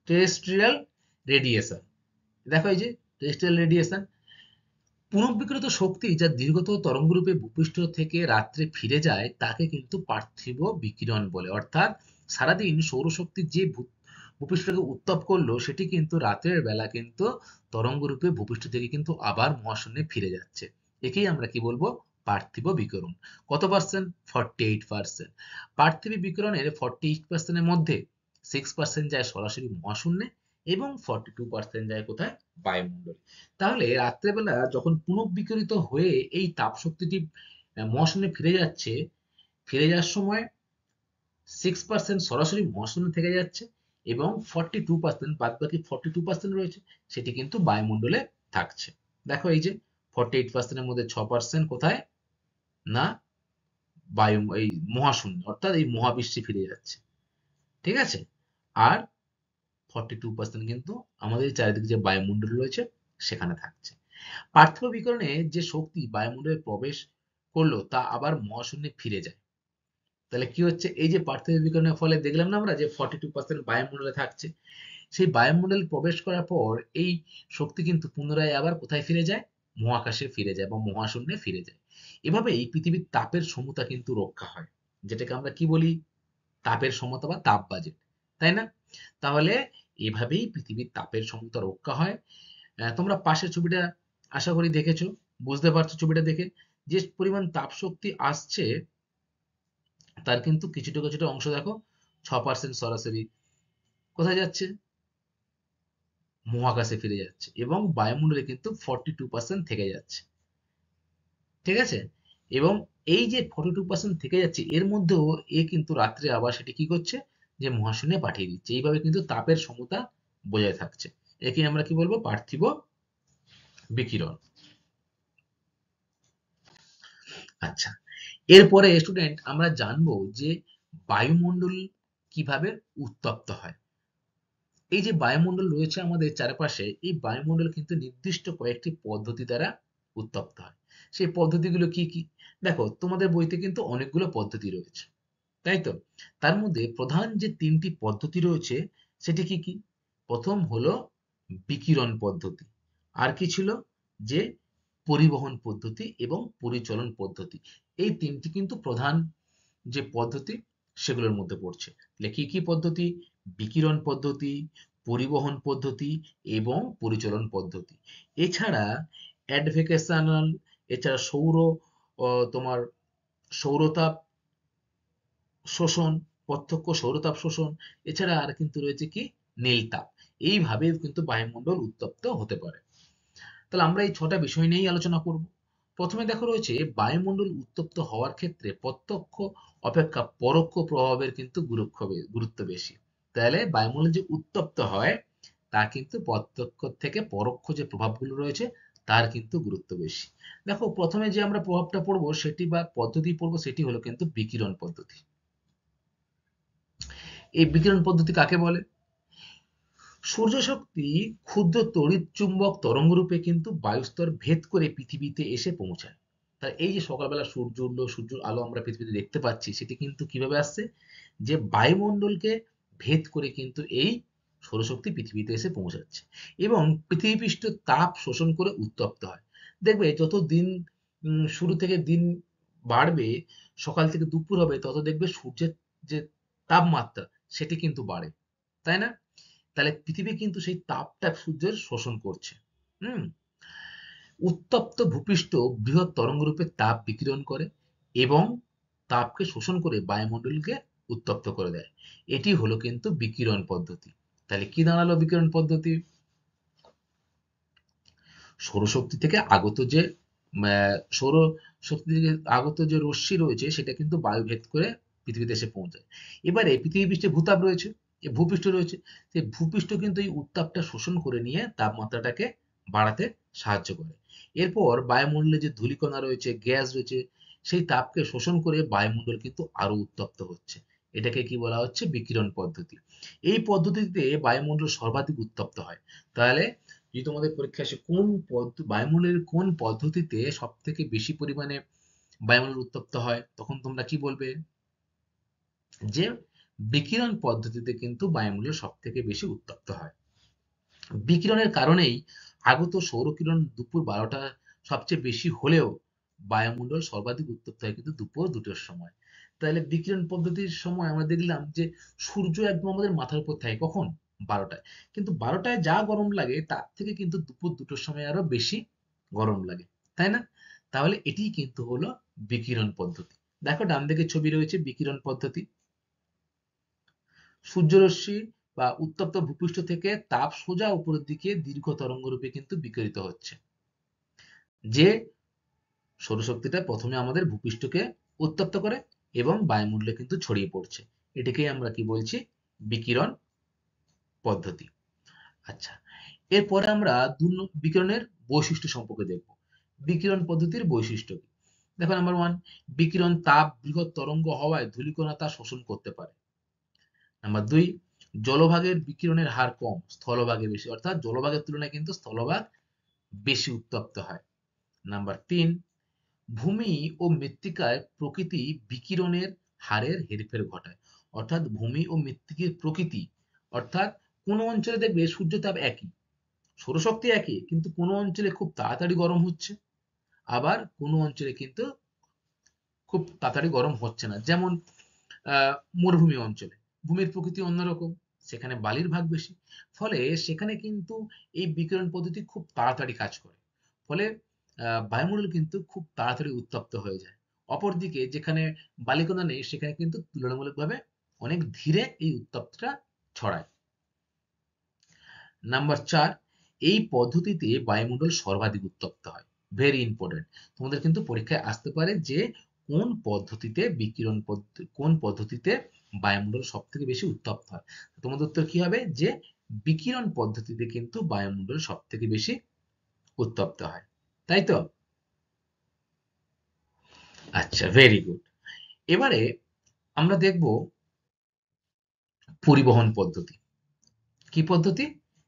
টেরেস্ট্রিয়াল রেডিয়েশন। দেখো, এই যে টেরেস্ট্রিয়াল রেডিয়েশন পুনঃবিকিরিত শক্তি যা দীর্ঘতর তরঙ্গরূপে ভূপৃষ্ঠ থেকে রাত্রে ফিরে যায় তাকে কিন্তু পার্থিব বিকিরণ বলে। অর্থাৎ সারাদিন সৌরশক্তি যে ভূপৃষ্ঠকে উত্তপ করলো সেটি কিন্তু রাতের বেলা কিন্তু তরঙ্গরূপে ভূপৃষ্ঠ থেকে কিন্তু আবার মহাশূন্যে ফিরে যাচ্ছে। একেই আমরা কি বলবো পার্থিব বিকিরণ। কত পার্সেন্ট? 48%। পার্থিব বিকিরণের 48% এর মধ্যে 6% যায় সরাসরি মহাশূন্যে এবং 42% যায় কোথায়? বায়ুমণ্ডলে। তাহলে রাত্রেবেলা যখন পুনঃবিকিরিত হয়ে এই তাপ শক্তিটি মহাশূন্যে ফিরে যাচ্ছে, ফিরে যাওয়ার সময় 6% সরাসরি মহাশূন্যে থেকে যাচ্ছে এবং 42% বাদ বাকি 42% রয়েছে সেটি কিন্তু বায়ুমণ্ডলে থাকছে। দেখো, এই যে 48% এর মধ্যে 6% কোথায়? না বায়ু এই মহাশূন্য, অর্থাৎ এই মহাবিশ্বে ফিরে যাচ্ছে। ঠিক আছে? আর 42% কিন্তু আমাদের চারিদিকে যে বায়ুমণ্ডল রয়েছে সেখানে থাকছে। পার্থিব বিকিরণে যে শক্তি বায়ুমণ্ডলে প্রবেশ করলো তা আবার মহাশূন্যে ফিরে যায়। তাহলে কি হচ্ছে? এই যে পার্থিব বিকিরণের ফলে দেখলাম না আমরা যে 42% বায়ুমণ্ডলে থাকছে, সেই বায়ুমণ্ডলে প্রবেশ করার পর এই শক্তি কিন্তু পুনরায় আবার কোথায় ফিরে যায়? মহাকাশে ফিরে যায় বা মহাশূন্যে ফিরে যায়। এভাবে এই পৃথিবীর তাপের সমতা কিন্তু রক্ষা হয়, যেটাকে আমরা কি বলি? তাপের সমতা বা তাপ বাজেট, তাই না? তাহলে এভাবেই পৃথিবীর তাপের সমতা রক্ষা হয়। তোমরা পাশের ছবিটা আশা করি দেখেছো, বুঝতে পারছো ছবিটা দেখে যে পরিমাণ তাপ শক্তি আসছে তার কিন্তু কিছুটা কিছুটা অংশ দেখো 6% সরাসরি কোথায় যাচ্ছে? মহাকাশে ফিরে যাচ্ছে এবং বায়ুমণ্ডলে কিন্তু 42% থেকে যাচ্ছে। ঠিক আছে? এবং এই যে 42% থেকে যাচ্ছে এর মধ্যেও এ কিন্তু রাত্রে আবার সেটি কি করছে? যে মহাশূন্যে পাঠিয়ে দিচ্ছে। এইভাবে কিন্তু তাপের সমতা বজায় থাকছে। একে আমরা কি বলবো? পার্থিব বিকিরণ। আচ্ছা, এরপরে স্টুডেন্ট আমরা জানবো যে বায়ুমণ্ডল কিভাবে উত্তপ্ত হয়। এই যে বায়ুমণ্ডল রয়েছে আমাদের চারপাশে, এই বায়ুমণ্ডল কিন্তু নির্দিষ্ট কয়েকটি পদ্ধতি দ্বারা উত্তপ্ত হয়। সেই পদ্ধতিগুলো কি কি? দেখো, তোমাদের বইতে কিন্তু অনেকগুলো পদ্ধতি রয়েছে, তাই তো? তার মধ্যে প্রধান যে তিনটি পদ্ধতি রয়েছে সেটি কি কি? প্রথম হলো বিকিরণ পদ্ধতি, আর কি ছিল? যে পরিবহন পদ্ধতি এবং পরিচলন পদ্ধতি। এই তিনটি কিন্তু প্রধান যে পদ্ধতি সেগুলোর মধ্যে পড়ছে। তাহলে কি কি পদ্ধতি? বিকিরণ পদ্ধতি, পরিবহন পদ্ধতি এবং পরিচলন পদ্ধতি। এছাড়া অ্যাডভোকেশনাল, এছাড়া তোমার সৌরতাপ শোষণ, প্রত্যক্ষ সৌরতাপ শোষণ, এছাড়া আর কিন্তু রয়েছে কি নীল তাপ। এইভাবে কিন্তু বায়ুমণ্ডল উত্তপ্ত হতে পারে। তাহলে আমরা এই 6টা বিষয় নিয়েই আলোচনা করব। প্রথমে দেখো রয়েছে বায়ুমণ্ডল উত্তপ্ত হওয়ার ক্ষেত্রে প্রত্যক্ষ অপেক্ষা পরোক্ষ প্রভাবের কিন্তু গুরুত্ব বেশি। তাহলে বায়ুমণ্ডল যে উত্তপ্ত হয় তা কিন্তু প্রত্যক্ষ থেকে পরোক্ষ যে প্রভাবগুলো রয়েছে তার কিন্তু গুরুত্ব বেশি। দেখো প্রথমে যে আমরা প্রভাবটা পড়বো সেটি বা পদ্ধতি পড়বো সেটি হলো কিন্তু বিকিরণ পদ্ধতি। এই বিকিরণ পদ্ধতি কাকে বলে? সূর্যশক্তি ক্ষুদ্র তড়িৎ চুম্বক তরঙ্গরূপে কিন্তু বায়ুস্তর ভেদ করে পৃথিবীতে এসে পৌঁছায়। তাই এই যে সকালবেলা সূর্য উঠলো, সূর্যের আলো আমরা পৃথিবীতে দেখতে পাচ্ছি, সেটি কিন্তু কিভাবে আসছে? যে বায়ুমণ্ডলকে ভেদ করে কিন্তু এই সৌরশক্তি পৃথিবীতে এসে পৌঁছাচ্ছে এবং পৃথিবীপৃষ্ঠ তাপ শোষণ করে উত্তপ্ত হয়। দেখবে যত দিন শুরু থেকে দিন বাড়বে, সকাল থেকে দুপুর হবে, তত দেখবে সূর্যের যে তাপমাত্রা সেটি কিন্তু বাড়ে, তাই না? তাহলে পৃথিবী কিন্তু সেই তাপটা সূর্যের শোষণ করছে। হুম উত্তপ্ত ভূপৃষ্ঠ বৃহৎ তরঙ্গরূপে তাপ বিকিরণ করে এবং তাপকে শোষণ করে বায়ুমণ্ডলকে উত্তপ্ত করে দেয়। এটি হলো কিন্তু বিকিরণ পদ্ধতি। তাহলে কি দাঁড়ালো বিকিরণ পদ্ধতি? সৌরশক্তি থেকে আগত যে সৌরশক্তি থেকে আগত যে রশ্মি রয়েছে সেটা কিন্তু বায়ু ভেদ করে পৃথিবীতে এসে পৌঁছায়। এবারে পৃথিবী পৃষ্ঠে ভূতাপ রয়েছে, এই ভূপৃষ্ঠ রয়েছে, সেই ভূপৃষ্ঠ কিন্তু এই উত্তাপটা শোষণ করে নিয়ে তাপমাত্রাটাকে বাড়াতে সাহায্য করে। এরপর বায়ুমণ্ডলে যে ধূলিকণা রয়েছে, গ্যাস রয়েছে, সেই তাপকে শোষণ করে বায়ুমণ্ডল কিন্তু আরো উত্তপ্ত হচ্ছে। এটাকে কি বলা হচ্ছে? বিকিরণ পদ্ধতি। এই পদ্ধতিতে বায়ুমণ্ডল সর্বাধিক উত্তপ্ত হয়। তাহলে যদি তোমাদের পরীক্ষায় আসে বায়ুমণ্ডলের কোন পদ্ধতিতে সব থেকে বেশি পরিমাণে বায়ুমণ্ডল উত্তপ্ত হয়, তখন তোমরা কি বলবে? যে বিকিরণ পদ্ধতিতে কিন্তু বায়ুমণ্ডল সব থেকে বেশি উত্তপ্ত হয়। বিকিরণের কারণেই আগত সৌরকিরণ দুপুর 12টা সবচেয়ে বেশি হলেও বায়ুমণ্ডল সর্বাধিক উত্তপ্ত হয় কিন্তু দুপুর 2টোর সময়। তাহলে বিকিরণ পদ্ধতির সময় আমরা দেখলাম যে সূর্য একদম আমাদের মাথার উপর থাকে কখন? 12টায়। কিন্তু 12টায় যা গরম লাগে তার থেকে কিন্তু দুপুর 2টোর সময় আরো বেশি গরম লাগে, তাই না? তাহলে এটিই কিন্তু হলো বিকিরণ পদ্ধতি। দেখো ডান দিকে ছবি রয়েছে বিকিরণ পদ্ধতি। সূর্যরশ্মি বা উত্তপ্ত ভূপৃষ্ঠ থেকে তাপ সোজা উপরের দিকে দীর্ঘ তরঙ্গরূপে কিন্তু বিকিরিত হচ্ছে, যে সৌরশক্তিটা প্রথমে আমাদের ভূপৃষ্ঠকে উত্তপ্ত করে এবং বায়ুমণ্ডলে কিন্তু ছড়িয়ে পড়ছে। এটাকেই আমরা কি বলছি? বিকিরণ পদ্ধতি। আচ্ছা, এরপরে আমরা বিকিরণের বৈশিষ্ট্য সম্পর্কে দেখব। বিকিরণ পদ্ধতির বৈশিষ্ট্য কি? দেখো নাম্বার ওয়ান, বিকিরণ তাপ বৃহৎ তরঙ্গ হওয়ায় ধূলিকণা তা শোষণ করতে পারে। নাম্বার দুই, জলভাগের বিকিরণের হার কম, স্থলভাগে বেশি, অর্থাৎ জলভাগের তুলনায় কিন্তু স্থলভাগ বেশি উত্তপ্ত হয়। নাম্বার তিন, ভূমি ও মৃত্তিকায় প্রকৃতি বিকিরণের হারের হেরফের ঘটায়। অর্থাৎ ভূমি ও মৃত্তিকার প্রকৃতি, অর্থাৎ কোনো অঞ্চলে দেখবে সূর্যতাপ একই, সৌরশক্তি একই, কিন্তু কোনো অঞ্চলে খুব তাড়াতাড়ি গরম হচ্ছে, আবার কোনো অঞ্চলে কিন্তু খুব তাড়াতাড়ি গরম হচ্ছে না। যেমন মরুভূমি অঞ্চলে ভূমির প্রকৃতি অন্যরকম, সেখানে বালির ভাগ বেশি, ফলে সেখানে কিন্তু এই বিকিরণ পদ্ধতি খুব তাড়াতাড়ি কাজ করে, ফলে বায়ুমণ্ডল কিন্তু খুব তাড়াতাড়ি উত্তপ্ত হয়ে যায়। অপরদিকে যেখানে বালিকণা নেই সেখানে কিন্তু তুলনামূলকভাবে অনেক ধীরে এই উত্তপ্তটা ছড়ায়। নাম্বার চার, এই পদ্ধতিতে বায়ুমণ্ডল সর্বাধিক উত্তপ্ত হয়। ভেরি ইম্পর্টেন্ট, তোমাদের কিন্তু পরীক্ষায় আসতে পারে যে কোন পদ্ধতিতে বায়ুমণ্ডল সব থেকে বেশি উত্তপ্ত হয়। তোমাদের উত্তর কি হবে? যে বিকিরণ পদ্ধতিতে কিন্তু বায়ুমণ্ডল সব থেকে বেশি উত্তপ্ত হয়, তাই তো? আচ্ছা, ভেরি গুড। এবারে আমরা দেখব পরিবহন পদ্ধতি। কি পদ্ধতি?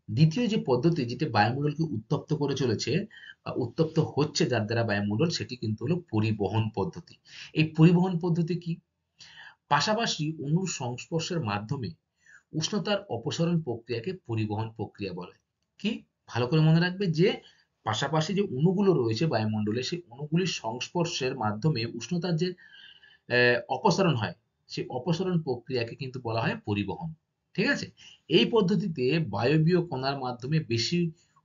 দ্বিতীয় যে পদ্ধতি যেটা বায়ুমণ্ডলকে উত্তপ্ত করে চলেছে বা উত্তপ্ত হচ্ছে যার দ্বারা বায়ুমণ্ডল, সেটি কিন্তু হলো পরিবহন পদ্ধতি। এই পরিবহন পদ্ধতি কি? পাশাপাশি অণুর সংস্পর্শের মাধ্যমে উষ্ণতার অপসারণ প্রক্রিয়াকে পরিবহন প্রক্রিয়া বলে। কি? ভালো করে মনে রাখবে যে পাশাপাশি যে অণুগুলো রয়েছে বায়ুমণ্ডলে সেই অণুগুলির সংস্পর্শের মাধ্যমে উষ্ণতার যে অপসারণ হয়, সেই অপসারণ প্রক্রিয়াকে কিন্তু বলা হয় পরিবহন। ঠিক আছে? এই পদ্ধতিতে বায়বীয় কণার মাধ্যমে বেশি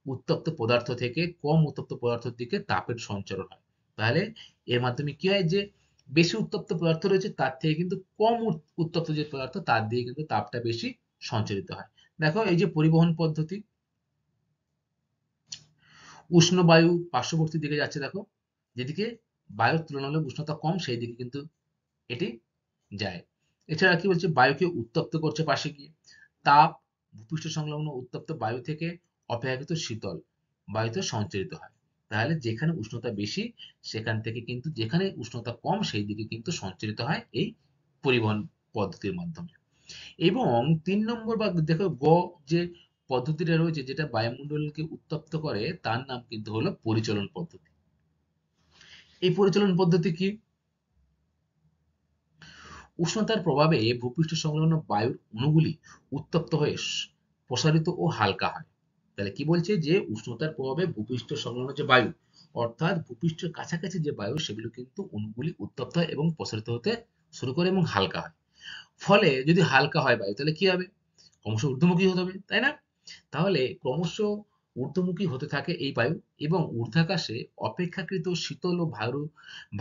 উত্তপ্ত পদার্থ থেকে কম উত্তপ্ত পদার্থের দিকে তাপের সঞ্চারণ হয়। তাহলে এর মাধ্যমে কি হয়? যে বেশি উত্তপ্ত পদার্থ রয়েছে তার থেকে কিন্তু কম উত্তপ্ত যে পদার্থ তার দিয়ে কিন্তু তাপটা বেশি সঞ্চারিত হয়। দেখো এই যে পরিবহন পদ্ধতি, উষ্ণ বায়ু পার্শ্ববর্তী দিকে যাচ্ছে, দেখো যেদিকে বায়ুর তুলনামূলক উষ্ণতা কম সেই দিকে কিন্তু এটি যায়। এছাড়া কি বলছে? বায়ুকে উত্তপ্ত করছে পাশে গিয়ে। তাপ ভূপৃষ্ঠ সংলগ্ন উত্তপ্ত বায়ু থেকে অপেক্ষাকৃত শীতল বায়ুতে সঞ্চারিত হয়। তাহলে যেখানে উষ্ণতা বেশি সেখান থেকে কিন্তু যেখানে উষ্ণতা কম সেই দিকে কিন্তু সঞ্চারিত হয় এই পরিবহন পদ্ধতির মাধ্যমে। এবং ৩ নম্বর বা দেখো যে পদ্ধতিটা রয়েছে যেটা বায়ুমণ্ডলকে উত্তপ্ত করে তার নাম কিন্তু হলো পরিচলন পদ্ধতি। এই পরিচলন পদ্ধতি কি? উষ্ণতার প্রভাবে ভূপৃষ্ঠ সংলগ্ন বায়ুর অণুগুলি উত্তপ্ত হয়ে প্রসারিত ও হালকা হয়। তাহলে কি বলছে যে উষ্ণতার প্রভাবে ভূপৃষ্ঠ সংলগ্ন যে বায়ু অর্থাৎ ভূপৃষ্ঠের কাছাকাছি যে বায়ু সেগুলো কিন্তু অণুগুলি উত্তপ্ত হয় এবং প্রসারিত হতে শুরু করে এবং হালকা হয়। ফলে যদি হালকা হয় বায়ু তাহলে কি হবে? ক্রমশ ঊর্ধ্বমুখী হতে হবে, তাই না? তাহলে ক্রমশ ঊর্ধ্বমুখী হতে থাকে এই বায়ু এবং ঊর্ধ্বাকাশে অপেক্ষাকৃত শীতল ও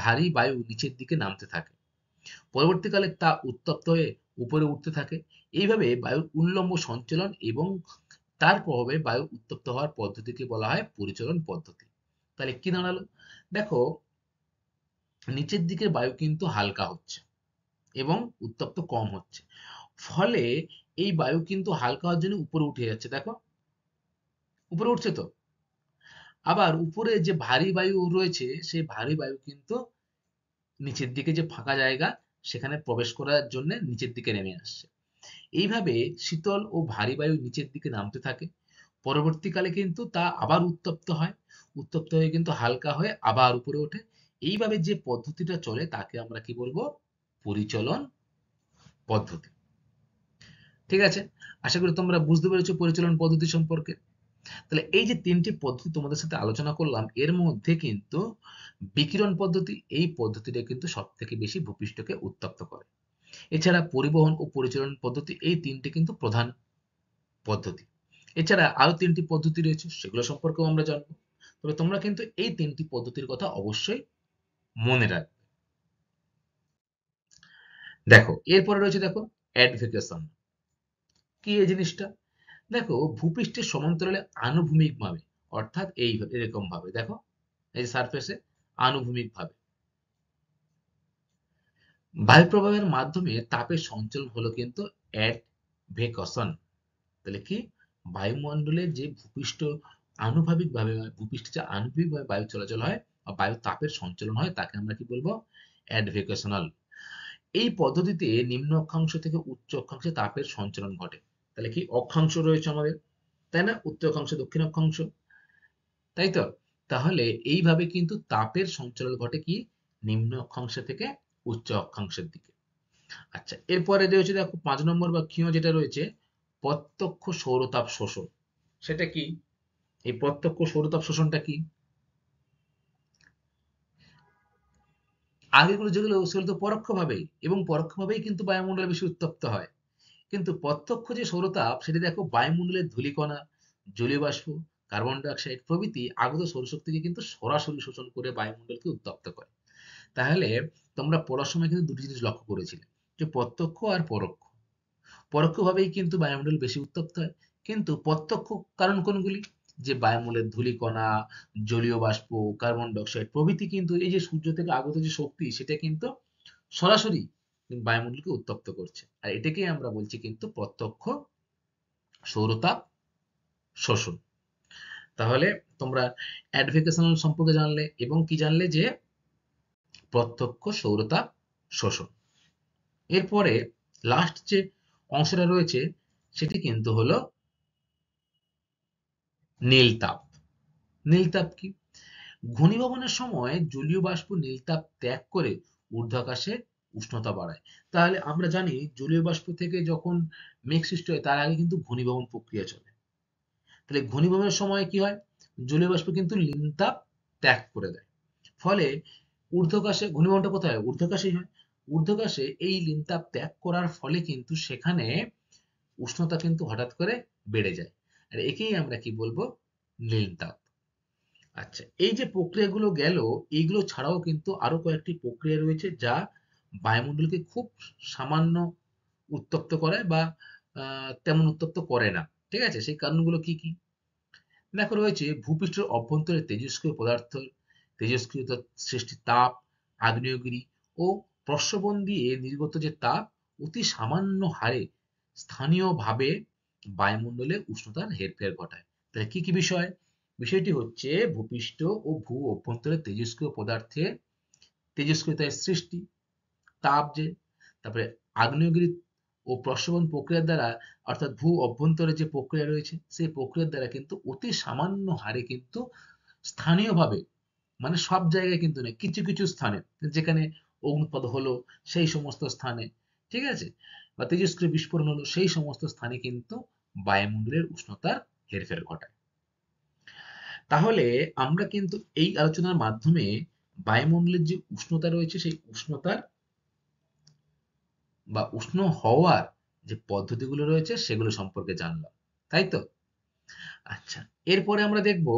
ভারী বায়ু নিচের দিকে নামতে থাকে। পরবর্তীকালে তা উত্তপ্ত হয়ে উপরে উঠতে থাকে। এইভাবে বায়ুর উল্লম্ব সঞ্চালন এবং তার প্রভাবে বায়ু উত্তপ্ত হওয়ার পদ্ধতিকে বলা হয় পরিচলন পদ্ধতি। তাহলে কি দাঁড়ালো? দেখো, নিচের দিকে বায়ু কিন্তু হালকা হচ্ছে এবং উত্তপ্ত কম হচ্ছে। ফলে এই বায়ু কিন্তু হালকা হওয়ার জন্য উপরে উঠে যাচ্ছে। দেখো, উপরে উঠছে তো। আবার উপরে যে ভারী বায়ু রয়েছে সেই ভারী বায়ু কিন্তু নিচের দিকে যে ফাঁকা জায়গা সেখানে প্রবেশ করার জন্য নিচের দিকে নেমে আসছে। এইভাবে শীতল ও ভারী বায়ু নিচের দিকে নামতে থাকে। পরবর্তীকালে কিন্তু তা আবার উত্তপ্ত হয়। উত্তপ্ত হয়ে কিন্তু হালকা হয়ে আবার উপরে ওঠে। এইভাবে যে পদ্ধতিটা চলে তাকে আমরা কি বলবো? পরিচলন পদ্ধতি। ঠিক আছে? আশা করি তোমরা বুঝতে পেরেছো পরিচলন পদ্ধতি সম্পর্কে। তাহলে এই যে ৩ টি পদ্ধতি তোমাদের সাথে আলোচনা করলাম এর মধ্যে কিন্তু বিকিরণ পদ্ধতি এই পদ্ধতিটা কিন্তু সবথেকে বেশি ভূপৃষ্ঠকে উত্তপ্ত করে। এছাড়া পরিবহন ও পরিচালন পদ্ধতি এই ৩টি কিন্তু প্রধান পদ্ধতি। এছাড়া আরো ৩টি পদ্ধতি রয়েছে সেগুলো সম্পর্কেও আমরা জানবো। তবে তোমরা কিন্তু এই ৩টি পদ্ধতির কথা অবশ্যই মনে রাখবে। দেখো, এরপরে রয়েছে দেখো অ্যাডভেকেশন। কি এই জিনিসটা? দেখো, ভূপৃষ্ঠের সমান্তরালে আনুভূমিকভাবে অর্থাৎ এরকম ভাবে দেখো এই সারফেসে আনুভূমিকভাবে বায়ু প্রবাহের মাধ্যমে তাপের সঞ্চালন হলো কিন্তু অ্যাডভেকশন। তাহলে কি? বায়ুমণ্ডলের যে ভূপৃষ্ঠে যে আনুভূমিকভাবে বায়ু চলাচল হয় বা বায়ু তাপের সঞ্চালন হয় তাকে আমরা কি বলবো? অ্যাডভেকেশনাল। এই পদ্ধতিতে নিম্ন অক্ষাংশ থেকে উচ্চ অক্ষাংশে তাপের সঞ্চালন ঘটে। তাহলে কি অক্ষাংশ রয়েছে আমাদের, তাই না? উত্তর অক্ষাংশ দক্ষিণ অক্ষাংশ, তাই তো? তাহলে এইভাবে কিন্তু তাপের সঞ্চালন ঘটে কি নিম্ন অক্ষাংশ থেকে উচ্চ অক্ষাংশের দিকে। আচ্ছা, এরপরে রয়েছে দেখো ৫ নম্বর বা ক্ষীয় যেটা রয়েছে প্রত্যক্ষ সৌরতাপ শোষণ। সেটা কি? এই প্রত্যক্ষ সৌরতাপ শোষণটা কি? আগেগুলো যেগুলো সেগুলো তো পরোক্ষভাবেই এবং পরোক্ষভাবেই কিন্তু বায়ুমণ্ডলে বেশি উত্তপ্ত হয়। কিন্তু প্রত্যক্ষ যে সৌরতাপ সেটা দেখো বায়ুমণ্ডলের ধূলিকণা, জলীয় বাষ্প, কার্বন ডাই অক্সাইড প্রভৃতি আগত সৌরশক্তিকে কিন্তু সরাসরি শোষণ করে বায়ুমণ্ডলকে উত্তপ্ত করে। তাহলে তোমরা পড়ার সময় কিন্তু দুটি জিনিস লক্ষ্য করেছিলে যে প্রত্যক্ষ আর পরোক্ষ। পরোক্ষভাবেই কিন্তু বায়ুমণ্ডল বেশি উত্তপ্ত হয়। কিন্তু প্রত্যক্ষ কারণ কোনগুলি? যে বায়ুমণ্ডলের ধূলিকণা, জলীয় বাষ্প, কার্বন ডাই অক্সাইড প্রভৃতি কিন্তু এই যে সূর্য থেকে আগত যে শক্তি সেটা কিন্তু সরাসরি বায়ুমণ্ডলকে উত্তপ্ত করছে। আর এটাকেই আমরা বলছি কিন্তু প্রত্যক্ষ সৌরতাপ শোষণ। তাহলে তোমরা অ্যাডভোকেশনাল সম্পর্কে জানলে এবং কি জানলে যে প্রত্যক্ষ সৌরতাপ শোষণ। এরপরে লাস্ট যে অংশটা রয়েছে সেটি কিন্তু হলো নীলতাপ। নীলতাপ কি? ঘনীভবনের সময় জলীয় বাষ্প নীলতাপ ত্যাগ করে ঊর্ধ্বাকাশে উষ্ণতা বাড়ায়। তাহলে আমরা জানি জলীয় বাষ্প থেকে যখন মেঘ সৃষ্টি হয় তার আগে কিন্তু ঘনীভবন প্রক্রিয়া চলে। তাহলে ঘনীভবনের সময় কি হয়? জলীয় বাষ্প কিন্তু নীলতাপ ত্যাগ করে দেয়। ফলে ঊর্ধ্বাকাশে ঘনীভবনটা কোথায় হয়? ঊর্ধ্বাকাশেই হয়। ঊর্ধ্বাকাশে এই নীলতাপ ত্যাগ করার ফলে কিন্তু সেখানে উষ্ণতা কিন্তু হঠাৎ করে বেড়ে যায়। আর একেই আমরা কি বলবো? নীলতাপ। আচ্ছা, এই যে প্রক্রিয়াগুলো গেল এইগুলো ছাড়াও কিন্তু আরো কয়েকটি প্রক্রিয়া রয়েছে যা বায়ুমণ্ডলকে খুব সামান্য উত্তপ্ত করে বা তেমন উত্তপ্ত করে না। ঠিক আছে? সেই কারণগুলো কি কি? দেখো, রয়েছে ভূপৃষ্ঠের অভ্যন্তরে তেজস্ক্রিয় পদার্থ, তেজস্ক্রিয়তার সৃষ্টি তাপ, আগ্নেয়গিরি ও প্রস্রবণ দিয়ে নির্গত যে তাপ অতি সামান্য হারে স্থানীয়ভাবে বায়ুমণ্ডলে উষ্ণতার হেরফের ঘটায়। তাহলে কি কি বিষয়? বিষয়টি হচ্ছে ভূপৃষ্ঠ ও ভূ অভ্যন্তরে তেজস্ক্রিয় পদার্থে তেজস্ক্রিয়তার সৃষ্টি, তাপ যে, তারপরে আগ্নেয়গিরি ও প্রস্রবণ প্রক্রিয়ার দ্বারা, অর্থাৎ ভূ অভ্যন্তরে যে প্রক্রিয়া রয়েছে সেই প্রক্রিয়ার দ্বারা কিন্তু অতি সামান্য হারে কিন্তু স্থানীয়ভাবে, মানে সব জায়গায় কিন্তু নয়, কিছু কিছু স্থানে যেখানে অগ্নুৎপাত হলো সেই সমস্ত স্থানে, ঠিক আছে, বা তেজস্ক্রিয় বিস্ফোরণ হলো সেই সমস্ত স্থানে কিন্তু বায়ুমণ্ডলের উষ্ণতার হেরফের ঘটায়। তাহলে আমরা কিন্তু এই আলোচনার মাধ্যমে বায়ুমণ্ডলের যে উষ্ণতা রয়েছে সেই উষ্ণতার বা উষ্ণ হওয়ার যে পদ্ধতিগুলো রয়েছে সেগুলো সম্পর্কে জানলাম, তাই তো? আচ্ছা, এরপরে আমরা দেখব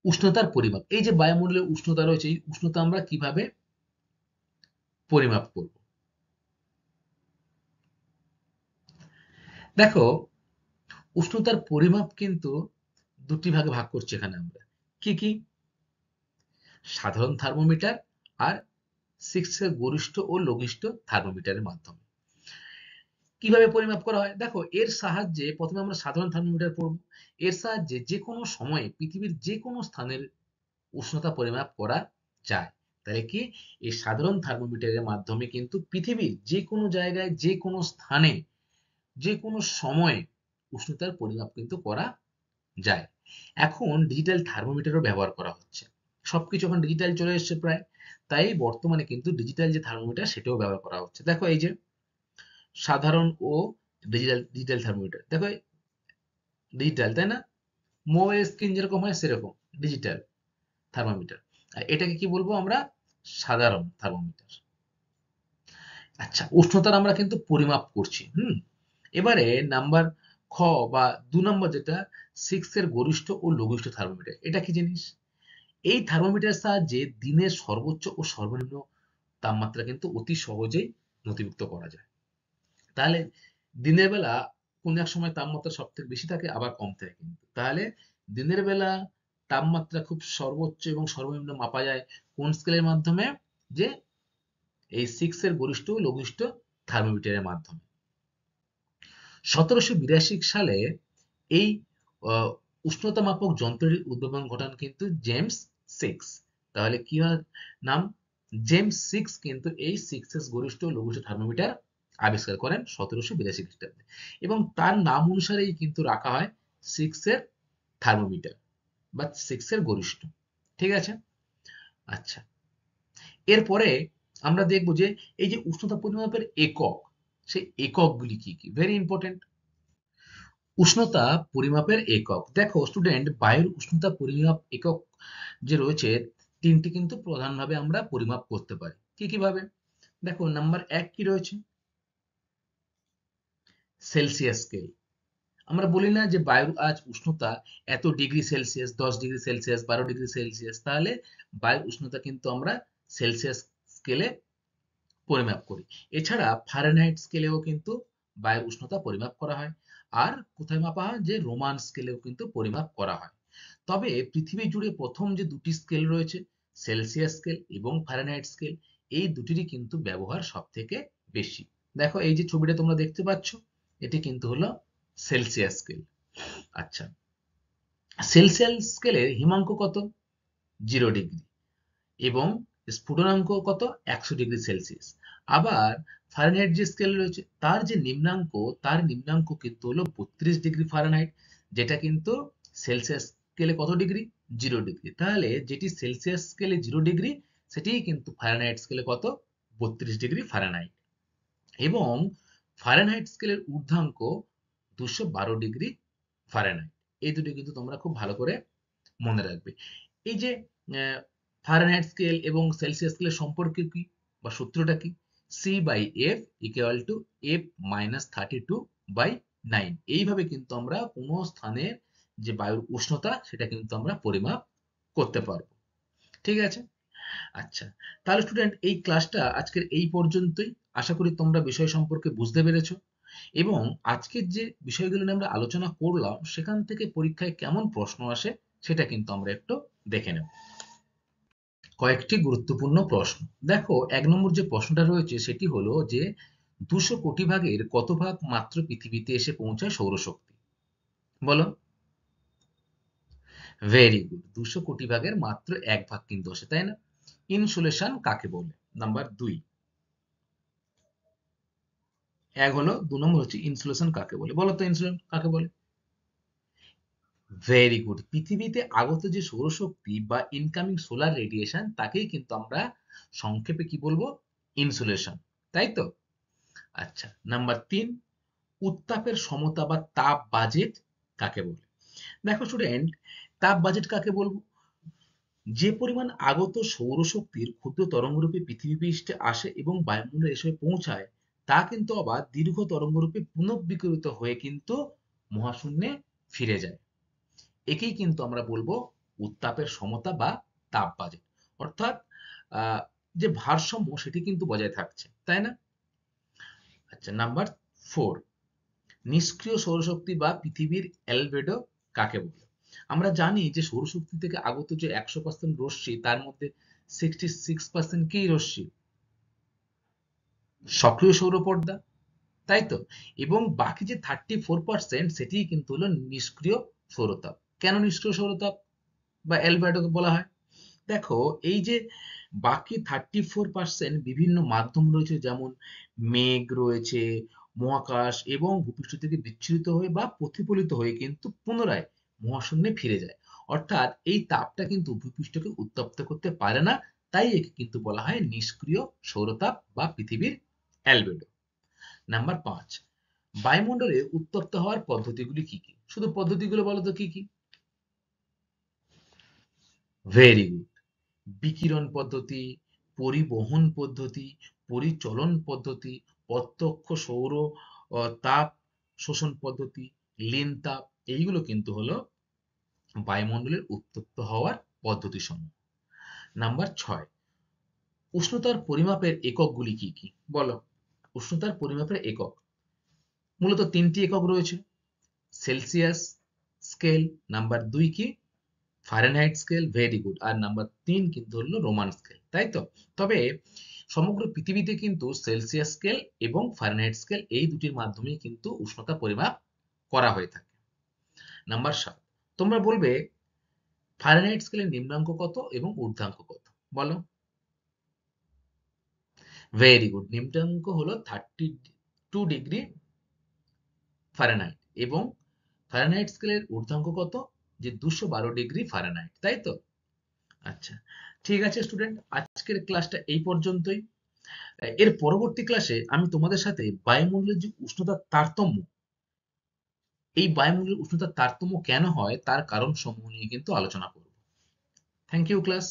উষ্ণতার পরিমাপ। এই যে বায়ুমণ্ডলের উষ্ণতা রয়েছে, এই উষ্ণতা আমরা কিভাবে পরিমাপ করব? দেখো, উষ্ণতার পরিমাপ কিন্তু দুটি ভাগে ভাগ করছি এখানে আমরা। কি কি? সাধারণ থার্মোমিটার আর 6 এর গরিষ্ঠ ও লঘিষ্ঠ থার্মোমিটারের মাধ্যমে। কিভাবে পরিমাপ করা হয়? দেখো, এর সাহায্যে প্রথমে আমরা সাধারণ থার্মোমিটার পড়ব। এর সাহায্যে যে কোনো সময়ে পৃথিবীর যে কোনো স্থানের উষ্ণতা পরিমাপ করা যায়। তাহলে কি, এই সাধারণ থার্মোমিটারের মাধ্যমে কিন্তু পৃথিবীর যে কোনো জায়গায় যে কোনো স্থানে যে কোনো সময়ে উষ্ণতার পরিমাপ কিন্তু করা যায়। এখন ডিজিটাল থার্মোমিটারও ব্যবহার করা হচ্ছে। সবকিছু এখন ডিজিটাল চলে এসছে প্রায়, তাই বর্তমানে কিন্তু ডিজিটাল যে থার্মোমিটার সেটাও ব্যবহার করা হচ্ছে। দেখো, এই যে সাধারণ ও ডিজিটাল ডিজিটাল থার্মোমিটার, দেখো ডিজিটাল, তাই না? মোবাইল স্ক্রিন যেরকম হয় সেরকম ডিজিটাল থার্মোমিটার। আর এটাকে কি বলবো আমরা? সাধারণ থার্মোমিটার। আচ্ছা, উষ্ণতার আমরা কিন্তু পরিমাপ করছি। এবারে নাম্বার খ বা ২ নম্বর যেটা, 6 এর গরিষ্ঠ ও লঘিষ্ঠ থার্মোমিটার। এটা কি জিনিস? এই থার্মোমিটারের সাহায্যে দিনের সর্বোচ্চ ও সর্বনিম্ন তাপমাত্রা কিন্তু অতি সহজেই নথিভুক্ত করা যায়। তাহলে দিনের বেলা কোন এক সময় তাপমাত্রা সবথেকে বেশি থাকে, আবার কম থাকে কিন্তু। তাহলে দিনের বেলা তাপমাত্রা খুব সর্বোচ্চ এবং সর্বনিম্ন মাপা যায় কোন স্কেলের মাধ্যমে? যে এই 6 এর গরিষ্ঠ ও লঘিষ্ঠ থার্মোমিটারের মাধ্যমে। ১৭৮২ সালে এই উষ্ণতা মাপক যন্ত্রের উদ্ভাবন ঘটান কিন্তু জেমস সিক্স। তাহলে কি হয় নাম? জেমস সিক্স কিন্তু এই 6 এর গরিষ্ঠ ও লঘিষ্ঠ থার্মোমিটার আবিষ্কার করেন ১৭৮২ খ্রিস্টাব্দে, এবং তার নাম অনুসারেই কিন্তু রাখা হয় 6 এর থার্মোমিটার বা 6 এর গরিষ্ঠ। ঠিক আছে? আচ্ছা, এরপরে আমরা দেখব যে এই যে উষ্ণতা পরিমাপের একক, সেই এককগুলি কি কি? Very important. উষ্ণতা পরিমাপের একক। দেখো স্টুডেন্ট, বায়ুর উষ্ণতা পরিমাপ একক যে রয়েছে তিনটি কিন্তু প্রধানভাবে আমরা পরিমাপ করতে পারি। কি কি ভাবে? দেখো, নাম্বার ১ কি রয়েছে? Celsius scale. আমরা বলি না যে বায়ুর আজ উষ্ণতা এত degree Celsius, ১০ degree Celsius, ১২ degree Celsius, তাহলে বায়ুর উষ্ণতা কিন্তু আমরা সেলসিয়াস স্কেলে পরিমাপ করি। এছাড়া ফারেনহাইট স্কেলেও কিন্তু বায়ুর উষ্ণতা পরিমাপ করা হয়। আর কোথায় মাপা হয়? যে রোমান স্কেলেও কিন্তু পরিমাপ করা হয়। তবে পৃথিবী জুড়ে প্রথম যে দুটি স্কেল রয়েছে, সেলসিয়াস স্কেল এবং ফারেনহাইট স্কেল, এই দুটিরই কিন্তু ব্যবহার সব থেকে বেশি। দেখো, এই যে ছবিটা তোমরা দেখতে পাচ্ছ, এটি কিন্তু হলো সেলসিয়াস স্কেল। আচ্ছা, সেলসিয়াস স্কেলের হিমাঙ্ক কত? 0 ডিগ্রি। এবং স্ফুটনাঙ্ক কত? ১০০ ডিগ্রি সেলসিয়াস। আবার ফারেনহাইট যে স্কেল রয়েছে তার নিম্নাঙ্ক কিন্তু হলো ৩২ ডিগ্রি ফারেনহাইট, যেটা কিন্তু সেলসিয়াস স্কেলে কত ডিগ্রি? 0 ডিগ্রি। তাহলে যেটি সেলসিয়াস স্কেলে 0 ডিগ্রি, সেটিই কিন্তু ফারেনহাইট স্কেলে কত? ৩২ ডিগ্রি ফারেনহাইট। এবং ফারেনহাইট স্কেলের ঊর্ধ্বাঙ্ক ২১২ ডিগ্রি ফারেনহাইট। এই দুটি কিন্তু তোমরা খুব ভালো করে মনে রাখবে। এই যে ফারেনহাইট স্কেল এবং সেলসিয়াস স্কেলের সম্পর্ক কি বা সূত্রটা কি? C/F = F-32/9। এইভাবে কিন্তু আমরা কোনো স্থানের যে বায়ুর উষ্ণতা সেটা কিন্তু আমরা পরিমাপ করতে পারবো। ঠিক আছে? আচ্ছা, তাহলে স্টুডেন্ট, এই ক্লাসটা আজকের এই পর্যন্তই। আশা করি তোমরা বিষয় সম্পর্কে বুঝতে পেরেছো, এবং আজকের যে বিষয়গুলো নিয়ে আমরা আলোচনা করলাম সেখান থেকে পরীক্ষায় কেমন প্রশ্ন আসে সেটা কিন্তু আমরা একটু দেখে নেব। কয়েকটি গুরুত্বপূর্ণ প্রশ্ন। দেখো, ১ নম্বর যে প্রশ্নটা রয়েছে সেটি হলো যে 200 কোটি ভাগের কত ভাগ মাত্র পৃথিবীতে এসে পৌঁছায় সৌরশক্তি? বলো। ভেরি গুড, 200 কোটি ভাগের মাত্র 1 ভাগ কিন্তু আসে, তাই না? ইনসুলেশন কাকে বলে? নাম্বার 2। এক হলো, 2 নম্বর হচ্ছে ইনসুলেশন কাকে বলে? বলো তো ইনসুলেশন কাকে বলে? ভেরি গুড, পৃথিবীতে আগত যে সৌরশক্তি বা ইনকামিং সোলার রেডিয়েশন তাকেই কিন্তু আমরা সংক্ষেপে কি বলবো? ইনসুলেশন, তাই তো? আচ্ছা, নাম্বার 3, উত্তাপের সমতা বা তাপ বাজেট কাকে বলে? দেখো স্টুডেন্ট, তাপ বাজেট কাকে বলবো? যে পরিমাণ আগত সৌরশক্তির ক্ষুদ্র তরঙ্গরূপে পৃথিবী পৃষ্ঠে আসে এবং বায়ুমণ্ডলে এসে পৌঁছায়, তা কিন্তু আবার দীর্ঘ তরঙ্গরূপে পুনঃবিকিরিত হয়ে কিন্তু মহাশূন্যে ফিরে যায়। একেই কিন্তু আমরা বলবো উত্তাপের সমতা বা তাপ বাজেট। অর্থাৎ আহ, যে ভারসাম্য সেটি কিন্তু বজায় থাকছে, তাই না? আচ্ছা, নাম্বার 4, নিষ্ক্রিয় সৌরশক্তি বা পৃথিবীর অ্যালবেডো কাকে বলে? আমরা জানি যে সৌরশক্তি থেকে আগত যে 100% রশ্মি, তার মধ্যে 66% কি রশ্মি? সক্রিয় সৌরপর্দা, তাই তো? এবং বাকি যে 34% সেটি কিন্তু হলো নিষ্ক্রিয় সৌরতাপ। কেন নিষ্ক্রিয় সৌরতাপ বা অ্যালবেডো বলা হয়? দেখো, এই যে বাকি 34% বিভিন্ন মাধ্যম রয়েছে, যেমন মেঘ রয়েছে, মহাকাশ এবং ভূপৃষ্ঠ থেকে বিচ্ছুরিত হয়ে বা প্রতিফলিত হয়ে কিন্তু পুনরায় মহাশূন্যে ফিরে যায়। অর্থাৎ এই তাপটা কিন্তু ভূপৃষ্ঠকে উত্তপ্ত করতে পারে না, তাই একে কিন্তু বলা হয় নিষ্ক্রিয় সৌরতাপ বা পৃথিবীর অ্যালবেডো। নাম্বার 5, বায়ুমণ্ডলে উত্তপ্ত হওয়ার পদ্ধতিগুলি কি কি? শুধু পদ্ধতিগুলো বলো তো কি কি? ভেরি গুড, বিকিরণ পদ্ধতি, পরিবহন পদ্ধতি, পরিচলন পদ্ধতি, প্রত্যক্ষ সৌর তাপ শোষণ পদ্ধতি, লিন তাপ, এইগুলো কিন্তু হলো বায়ুমণ্ডলের উত্তপ্ত হওয়ার পদ্ধতিসমূহ। নাম্বার 6, উষ্ণতার পরিমাপের এককগুলি কি কি? বলো। উষ্ণতার পরিমাপের একক মূলত 3টি একক রয়েছে। সেলসিয়াস স্কেল, নাম্বার 2 কি? Fahrenheit scale, very good. আর নাম্বার 3 কিন্তু হলো রোমান স্কেল, তাই তো? তবে সমগ্র পৃথিবীতে কিন্তু সেলসিয়াস স্কেল এবং ফারেনহাইট স্কেল এই দুটির মাধ্যমেই কিন্তু উষ্ণতা পরিমাপ করা হয়ে থাকে। নাম্বার 7, তোমরা বলবে ফারেনহাইট স্কেলের নিম্নাঙ্ক কত এবং ঊর্ধ্বাঙ্ক কত? বলো। ভেরি গুড, নিম্নাঙ্ক হলো 32 ডিগ্রি ফারেনহাইট এবং ফারেনহাইট স্কেলের ঊর্ধ্বাঙ্ক কত? যে 212 ডিগ্রি ফারেনহাইট, তাই তো? আচ্ছা, ঠিক আছে স্টুডেন্ট, আজকের ক্লাসটা এই পর্যন্তই। এর পরবর্তী ক্লাসে আমি তোমাদের সাথে বায়ুমণ্ডলের যে উষ্ণতার তারতম্য, এই বায়ুমণ্ডলের উষ্ণতার তারতম্য কেন হয় তার কারণ সমূহ নিয়ে কিন্তু আলোচনা করব। Thank you class.